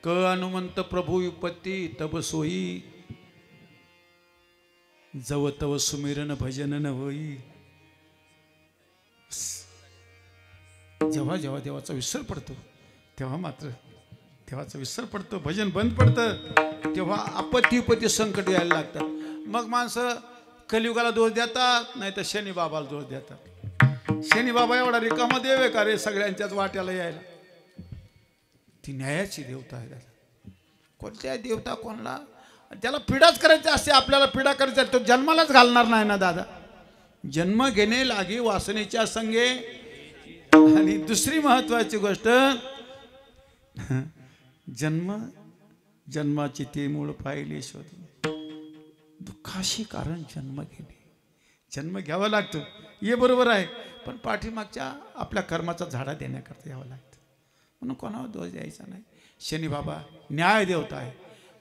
क हनुमंत प्रभू विपत्ती तब सोई जव तव सुमिरन भजन न होई. जेव्हा जेव्हा देवाचा विसर पडतो तेव्हा मात्र देवाचा विसर पडतो, भजन बंद पडतं, तेव्हा आपत्ती विपत्ती संकट यायला लागतात. मग माणसं कलियुगाला दोष देतात, नाही तर शनी बाबाला दोष देतात. शनी बाबा एवढा रिकामा देव आहे का रे सगळ्यांच्याच वाट्याला यायला? ती न्यायाची देवता आहे दादा. कोणत्या देवता कोणाला त्याला पीडाच करायची असते, आपल्याला पीडा करायची तो जन्मालाच घालणार नाही ना दादा. जन्म घेणे लागे वासनेच्या संगे. आणि दुसरी महत्वाची गोष्ट, जन्माची ते मूळ पाहिले शोध. दुःखाशी कारण जन्म घेणे, जन्म घ्यावा लागतो हे बरोबर आहे, पण पाठीमागच्या आपल्या कर्माचा झाडा देण्याकरता यावं लागतं. म्हणून कोणावर दोष द्यायचा नाही. शनी बाबा न्याय देवता आहे.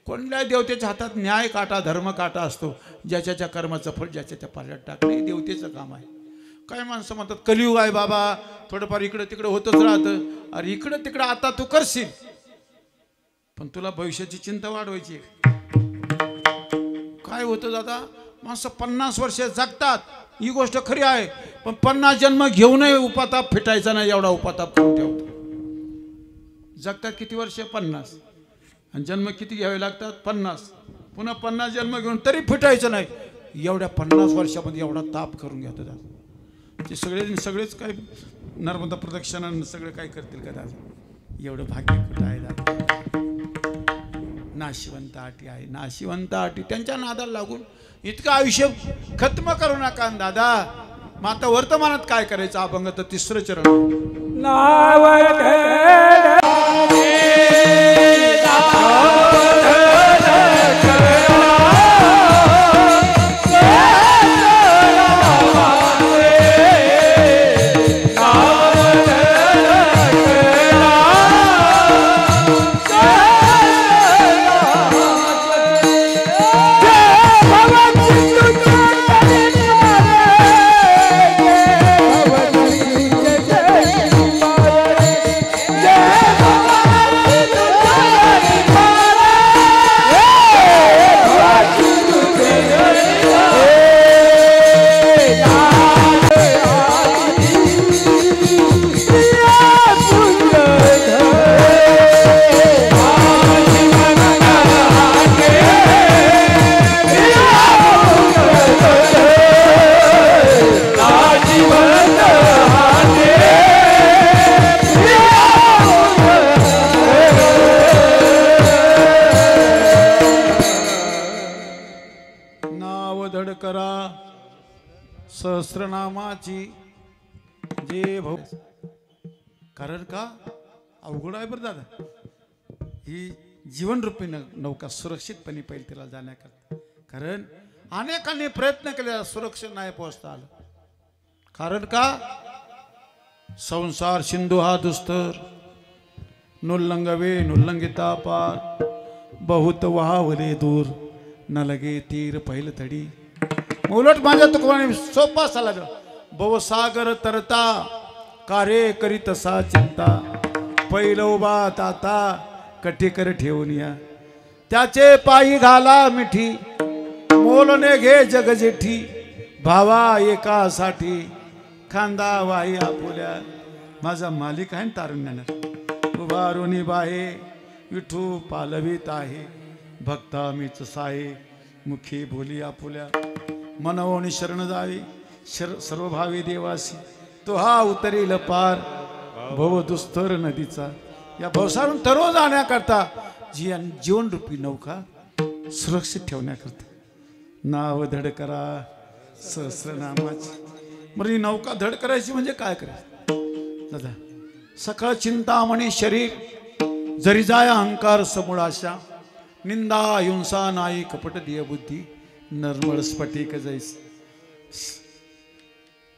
कोणत्या देवतेच्या हातात न्याय काटा धर्म काटा असतो. ज्याच्या कर्माचं फळ ज्याच्या पाल्यात टाकणे देवतेचं काम आहे. काय माणसं म्हणतात कलियुग आहे बाबा, थोडंफार इकडं तिकडं होतच राहतं. अरे इकडं तिकडं आता तू करशील, पण तुला भविष्याची चिंता वाढवायची. काय होतं दादा, माणसं 50 वर्ष जगतात, ही गोष्ट खरी आहे, पण 50 जन्म घेऊनही उपाताप फिटायचा नाही एवढा उपाताप करून ठेवतो. जगतात किती वर्ष? 50. आणि जन्म किती घ्यावे लागतात? 50. पुन्हा 50 जन्म घेऊन तरी फिटायचं नाही. एवढ्या 50 वर्षामध्ये एवढा ताप करून घेतो दादा. ते सगळेच काय नर्मदा प्रदक्षिणा सगळं काय करतील का दादा? एवढं भाग्य कुठं आहे दादा? नाशिवंत आटी आहे, नाशिवंत आटी. त्यांच्या नादाला लागून इतकं आयुष्य खत्म करू नका दादा. मग आता वर्तमानात काय करायचं? अभंग तर 3रं चरण. नाव सहस्रनामाची जे भाऊ. कारण का अवघड आहे बरं दादा. ही जीवनरूपी नौका सुरक्षितपणे पैल तिला जाण्याकरता. कारण अनेकांनी प्रयत्न केले, सुरक्षित नाही पोहोचता आलं. कारण का? संसार सिंधू हा दुस्तर, नुल्लंगवे नुल्लंगिता पार, बहुत वाहवले दूर, न लगे तीर पहिल तडी. उलट माझ्या तुकोबाने सोपा सल्ला दिला, भवसागर तरता कार्य करीत सा चिंता, पहिलं उभा ताता कटीकर ठेवून या, त्याचे पायी घाला मिठी, मोलने घे जग जेठी, भावा एकासाठी खांदा वाही आपुल्या. माझा मालिक आहे तारुण्यानं, उभारुनी बाहे विठू पालवीत आहे, भक्ता मीच साहे मुखी बोली आपुल्या. मनवणी शरण जावी सर्वभावी देवासी, तो हा उतरील पार भव दुस्तर नदीचा. या भवसारून तरो जाण्याकरता जीवन रूपी नौका सुरक्षित ठेवण्याकरता नाव धड करा सहस्रनामाची. म्हणजे नौका धड करायची म्हणजे काय करायचं दादा? सकळ चिंतामणी शरीर, जरी जाय अहंकार समूळ आशा, निंदा हिंसा नाही कपट दिय बुद्धी, निर्मळ स्फटिक जैस.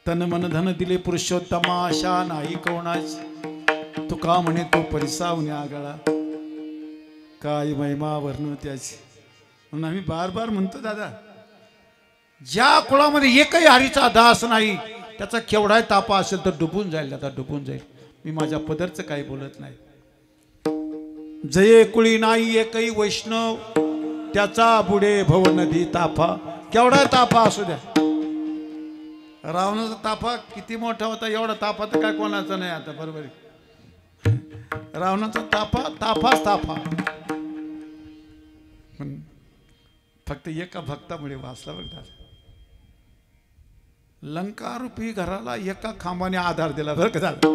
तन मन धन दिले पुरुषोत्तमा, आशा नाही कोणाची, तुका म्हणे तो परिसावने आगळा, काय महिमा वर्णू त्याची. म्हणून आम्ही बार बार म्हणतो दादा, ज्या कुळामध्ये एकही हरीचा दास नाही, त्याचा केवढाही तापा असेल तर डुबून जाईल दादा, डुबून जाईल. मी माझ्या पदरचं काही बोलत नाही. जये कुळी नाही एकही वैष्णव, त्याचा बुडे भव नदी ताफा. केवढा ताफा असू द्या, रावणाचा ताफा किती मोठा होता, एवढा ताफा तर काय कोणाचा नाही आता. बरोबर आहे, रावणाचा ताफा ताफाच ताफा. फक्त एका भक्तामुळे वाचला बघा. लंकारूपी घराला एका खांबाने आधार दिला बरं का दादा.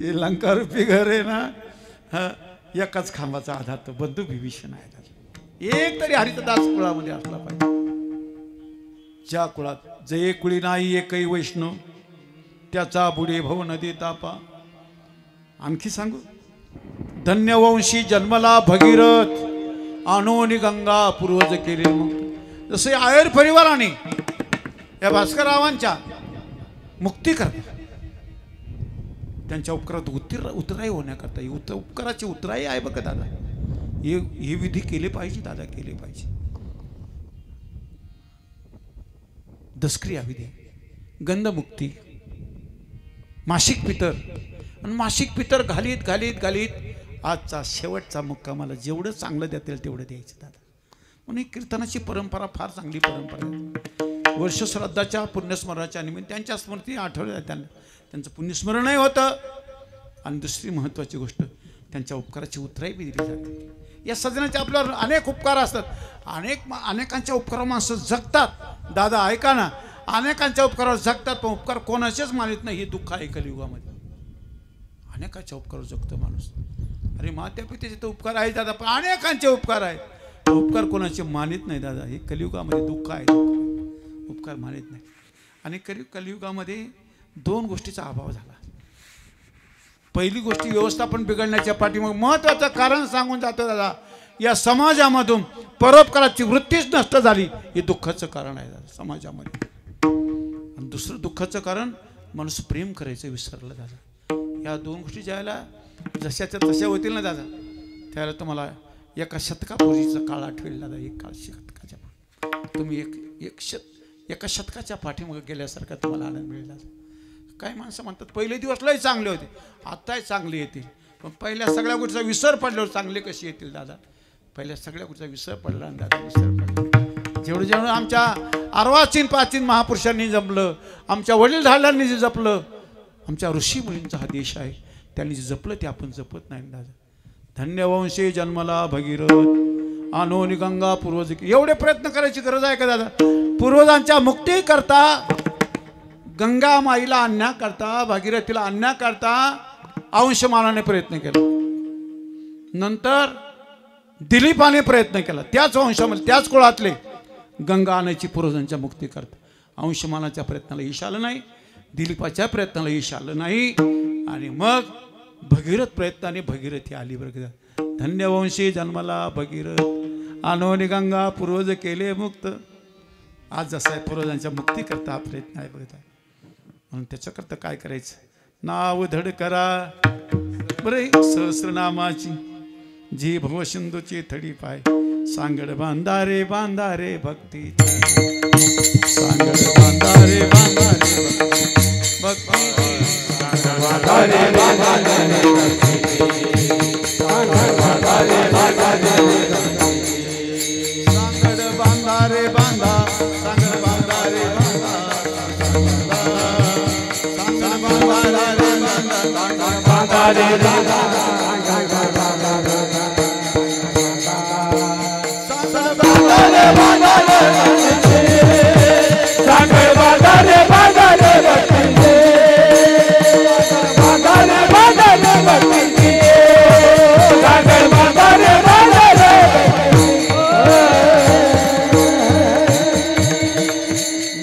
हे लंकारूपी घर आहे ना, एकाच खांबाचा आधार तो बंधू विभीषण आहे दादा. एक तरी हरिचा दास कुळामध्ये असला पाहिजे. ज्या कुळात जये कुळी नाही एकही वैष्णव, त्याचा बुडे भव नदी तापा. आणखी सांगू, धन्यवंशी जन्मला भगीरथ, आणोनी गंगा पूर्वज केले मुक्त. जसे आयर परिवाराने या भास्कररावांच्या मुक्ती करतात, त्यांच्या उपकारात उतराई होण्याकरता ही उपकाराची उतराई आहे बघा दादा. हे विधी केले पाहिजे दादा, केले पाहिजे. दसक्रिया विधी, गंधमुक्ती, मासिक पितर, आणि मासिक पितर घालीत घालीत घालीत आजचा शेवटचा मुक्कामाला जेवढं चांगलं देता येईल तेवढं द्यायचं दादा. म्हणून कीर्तनाची परंपरा फार चांगली परंपरा आहे. वर्ष श्राद्धाच्या पुण्यस्मरणाच्या निमित्त त्यांच्या स्मृती आठवल्या, त्यांचं पुण्यस्मरणही होतं. आणि दुसरी महत्त्वाची गोष्ट, त्यांच्या उपकाराची उतराई बी दिली जाते. या सजनाचे आपल्यावर अनेक उपकार असतात, अनेकांच्या उपकारावर माणसं जगतात दादा. ऐका ना, अनेकांच्या उपकारावर जगतात, पण उपकार कोणाचेच मानित नाही. हे दुःख आहे कलियुगामध्ये. अनेकांच्या उपकारावर जगतो माणूस. अरे मात्या पित्याचे तर उपकार आहे दादा, पण अनेकांचे उपकार आहेत, उपकार कोणाचे मानित नाही दादा. हे कलियुगामध्ये दुःख आहे, उपकार मानित नाही. आणि कलियुगामध्ये दोन गोष्टीचा अभाव झाला. पहिली गोष्ट, व्यवस्थापन बिघडण्याच्या पाठीमागे महत्त्वाचं कारण सांगून जातं दादा. या समाजामधून परोपकाराची वृत्तीच नष्ट झाली, हे दुःखाचं कारण आहे दादा समाजामध्ये. आणि दुसरं दुःखाचं कारण, माणूस प्रेम करायचं विसरलं दादा. या दोन गोष्टी ज्यावेळेला जशाच्या तशा होतील ना दादा, त्यावेळेला तुम्हाला एका शतकापूर्वीचा काळ आठवेल दादा. एक काळ शतकाच्या तुम्ही एका शतकाच्या पाठीमागे गेल्यासारखा तुम्हाला आनंद मिळेल दादा. काही माणसं म्हणतात पहिले दिवस लय चांगले होते, आत्ताही चांगले येतील. पण पहिल्या सगळ्या गोष्टीचा विसर पडल्यावर चांगले कसे येतील दादा? पहिल्या सगळ्या गोष्टीचा विसर पडला आणि दादा विसर पडला. जेवढं जेवढं आमच्या अर्वाचीन प्राचीन महापुरुषांनी जपलं, आमच्या वडीलधारल्यांनी जे जपलं, आमच्या ऋषी मुलींचा हा देश आहे, त्यांनी जे जपलं ते आपण जपत नाही दादा. धन्यवंशी जन्मला भगीरथ, आणोनी गंगा पूर्वज. एवढे प्रयत्न करायची गरज आहे का दादा? पूर्वजांच्या मुक्ती करता, गंगा माईला आणण्याकरता, भागीरथीला आणण्याकरता अंशमानाने प्रयत्न केला. नंतर दिलीपाने प्रयत्न केला, त्याच वंशामध्ये त्याच कुळातले गंगा आणायची पूर्वजांच्या मुक्ती करता. अंशमानाच्या प्रयत्नाला यश आलं नाही, दिलीपाच्या प्रयत्नाला यश आलं नाही, आणि मग भगीरथ प्रयत्नाने भगीरथी आली. बरं, धन्यवंशी जन्मला भगीरथ, आणोनी गंगा पूर्वज केले मुक्त. आज जसा आहे पूर्वजांच्या मुक्ती करता हा प्रयत्न आहे बघत आहे. म्हणून त्याच्याकरता काय करायचं, नाव धड करा बरे सहस्रनामाची, जी भव सिंधूची थडी पाय, सांगड बांधारे भक्ती, सांगड बांधारे भक्ती, बांधारे सांगड बांधारे बांधा, सांगड बांधारे बांधा, सांगड बांधारे बांधारे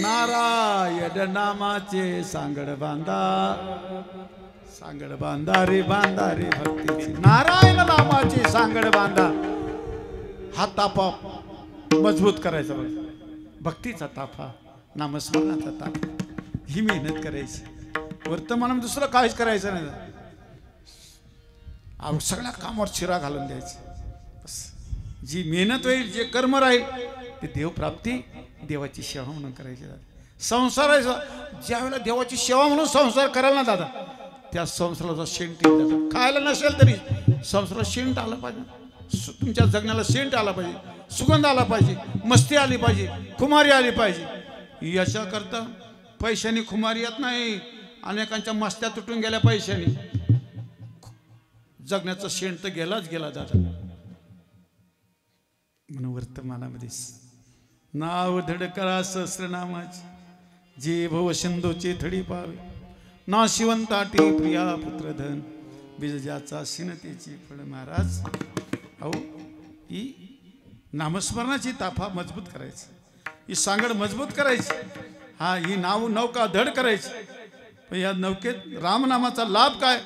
नारायण नामाचे सांगड बांधा, सांगड बांधा रे भक्तीची, नारायण नामाची सांगड बांधा. हा तापा मजबूत करायचा बघ, भक्तीचा ताफा, नामस्मरणाचा ताफा, ही मेहनत करायची. वर्तमानात दुसरं काहीच करायचं नाही. सगळ्या कामावर शिरा घालून द्यायची. बस जी मेहनत होईल, जे कर्म राहील ते देवप्राप्ती, देवाची सेवा म्हणून करायची. संसार आहे, ज्या वेळेला देवाची सेवा म्हणून संसार करायला ना दादा, त्या संसाराचा शेंट येईल. खायला नसेल तरी संसाराला शेंट आला पाहिजे, तुमच्या जगण्याला शेंट आला पाहिजे, सुगंध आला पाहिजे, मस्ती आली पाहिजे, खुमारी आली पाहिजे. याच्याकरता पैशाने खुमारी येत नाही. अनेकांच्या मस्त्या तुटून गेल्या पैशाने, जगण्याचा शेंट तर गेलाच गेला दादा. म्हणून वर्तमानामध्ये नाव धड करा सहस्रनामाची, जे भव सिंधूची थडी पावे, ना शिवंताटी प्रिया पुत्रधन, बीजाचा सिनतेची फळ. महाराज अहो, ही नामस्मरणाची ताफा मजबूत करायची, ही सांगड मजबूत करायची, हा ही नौका धड करायची. पण या नौकेत रामनामाचा लाभ काय,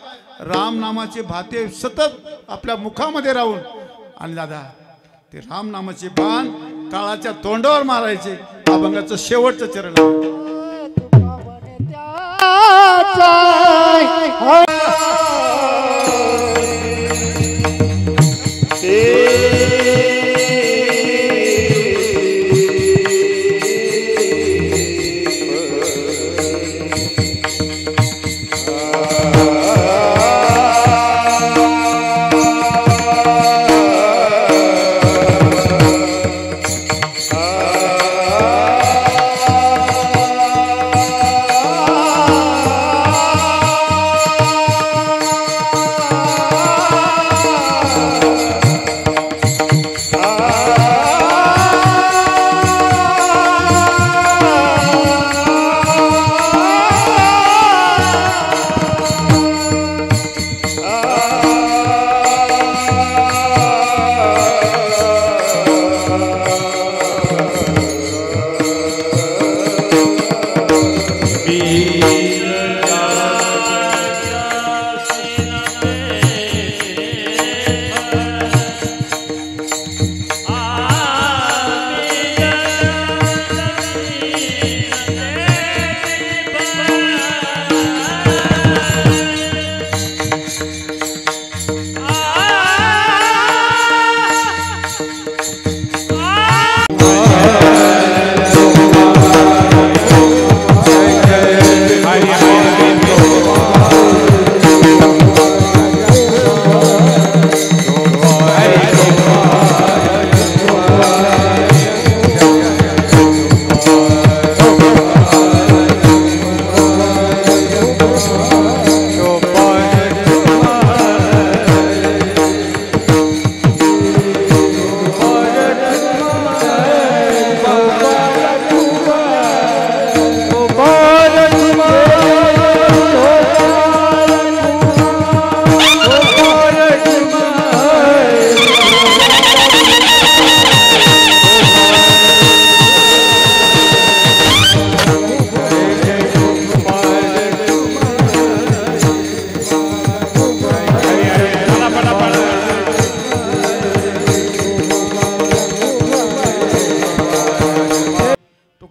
रामनामाचे भाते सतत आपल्या मुखामध्ये राहून, आणि दादा ते रामनामाचे बाण काळाच्या तोंडावर मारायचे. अभंगाचं शेवटचं चरण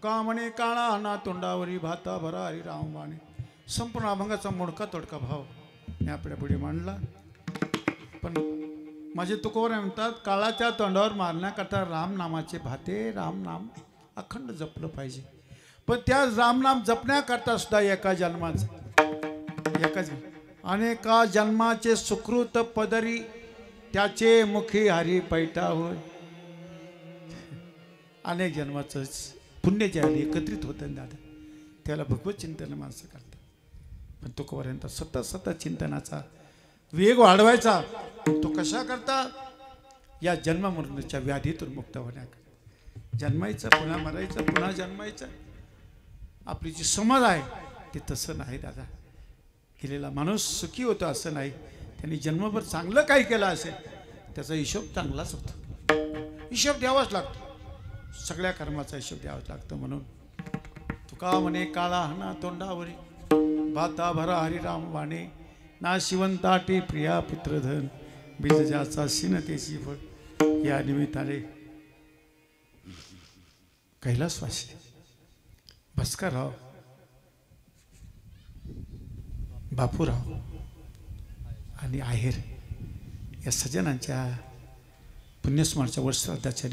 तुका म्हणे काळा ना तोंडावरी भाता भरा हरी राम वाणे. संपूर्ण अभंगाचा मोडका तोडका भाव मी आपल्या पुढे मांडला. पण माझे तुकोबर म्हणतात काळाच्या तोंडावर मारण्याकरता राम नामाचे भाते राम नाम अखंड जपलं पाहिजे. पण त्या रामनाम जपण्याकरता सुद्धा एका अनेका जन्माचे सुकृत पदरी त्याचे मुखी हरी पैठा होय. अनेक जन्माचं पुण्य जे आले एकत्रित होतं दादा त्याला भगवत चिंतन माणसं करतात. पण तुकोबारायांचा सतत चिंतनाचा वेग वाढवायचा. तो कशा करता या जन्ममरणाच्या व्याधीतून मुक्त होण्याकरता. जन्मायचं पुन्हा मरायचं पुन्हा जन्मायचं आपली जी समज आहे ते तसं नाही दादा. गेलेला माणूस सुखी होतो असं नाही. त्यांनी जन्मभर चांगलं काही केलं असेल त्याचा हिशोब चांगलाच होतो. हिशोब द्यावाच लागतो. सगळ्या कर्माचा हिशोब द्यावाच लागतो. म्हणून तुका म्हणे काळा हना तोंडावरी भाता भरा हरिराम वाणे ना शिवंताटे प्रिया पुत्रधन बीज ज्याचा शिनतेची फळ. या निमित्ताने कैलासवासी भास्करराव बापूराव आणि आहेर या सज्जनांच्या पुण्यस्मरणाच्या वर्षश्राद्धाच्या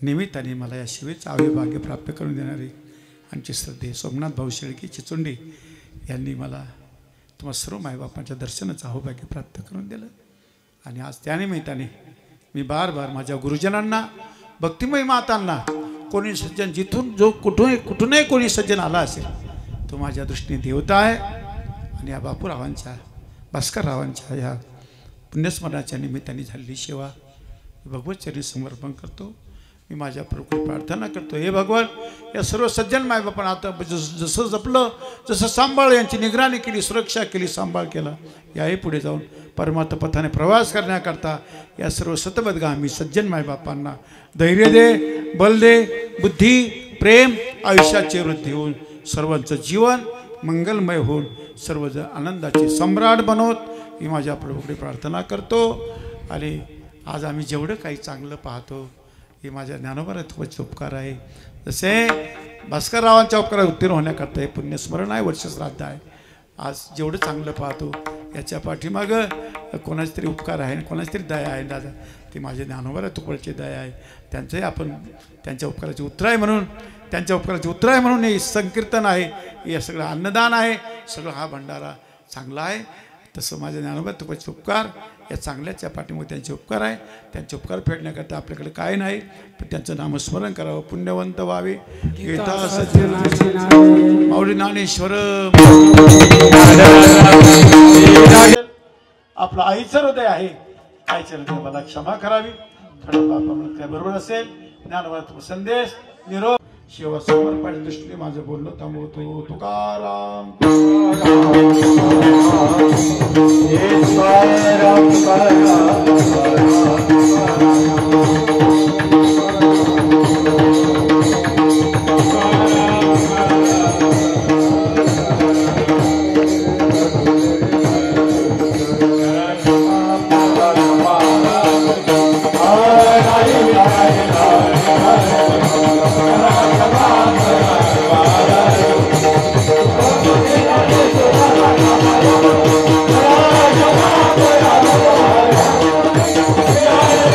निमित्ताने मला या शिवेचं अविभाग्य प्राप्त करून देणारे आमचे श्रद्धे सोमनाथ भाऊ शेळके चिचोंडी यांनी मला तुम्हा सर्व मायबापांच्या दर्शनाचं अहोभाग्य प्राप्त करून दिलं. आणि आज त्यानिमित्ताने मी बार माझ्या गुरुजनांना भक्तिमय मातांना कोणी सज्जन जिथून जो कुठूनही कोणी सज्जन आला असेल तो माझ्या दृष्टीने देवता आहे. आणि या बापूरावांच्या भास्कररावांच्या या पुण्यस्मरणाच्या निमित्ताने झालेली सेवा भगवतचरणी समर्पण करतो. मी माझ्या प्रभू प्रार्थना करतो हे भगवान या सर्व सज्जन मायबापान आता जसं जपलं जसं सांभाळ यांची निगराणी केली सुरक्षा केली सांभाळ केला याही पुढे जाऊन परमार्थ पथाने प्रवास करण्याकरता या सर्व सतबदगामी सज्जन मायबापांना धैर्य दे बल दे बुद्धी प्रेम आयुष्याची वृद्धी होऊन सर्वांचं जीवन मंगलमय होऊन सर्वजण आनंदाचे सम्राट बनवत ही माझ्या प्रभूकडे प्रार्थना करतो. आणि आज आम्ही जेवढं काही चांगलं पाहतो हे माझ्या ज्ञानोबाचे उपकार आहे. जसे भास्कररावांच्या उपकारात उत्तीर्ण होण्याकरता हे पुण्यस्मरण आहे वर्षश्राद्ध आहे. आज जेवढं चांगलं पाहतो याच्या पाठीमागं कोणाचे तरी उपकार आहे कोणाची तरी दया आहे दादा. ती माझ्या ज्ञानोबाच्या तुकडची दया आहे. त्यांचंही आपण त्यांच्या उपकाराची उत्तराय म्हणून त्यांच्या उपकाराची उत्तराय म्हणून हे संकीर्तन आहे हे सगळं अन्नदान आहे सगळं हा भंडारा चांगला आहे. तसं माझ्या ज्ञानोबा तुपाचे उपकार या चांगल्याच्या पाठीमुळे त्यांचे उपकार आहे. त्यांचे उपकार फेडण्याकरता आपल्याकडे काय नाही पण त्यांचं नामस्मरण करावं पुण्यवंत व्हावे. माऊली ज्ञानेश्वर आपलं आईचं हृदय आहे. आईचं हृदय मला क्षमा करावी काय बरोबर असेल. ज्ञानोबा संदेश निरोप सेवा समर्पणाच्या दृष्टीने माझं बोलणं थांबवतो. तुकाराम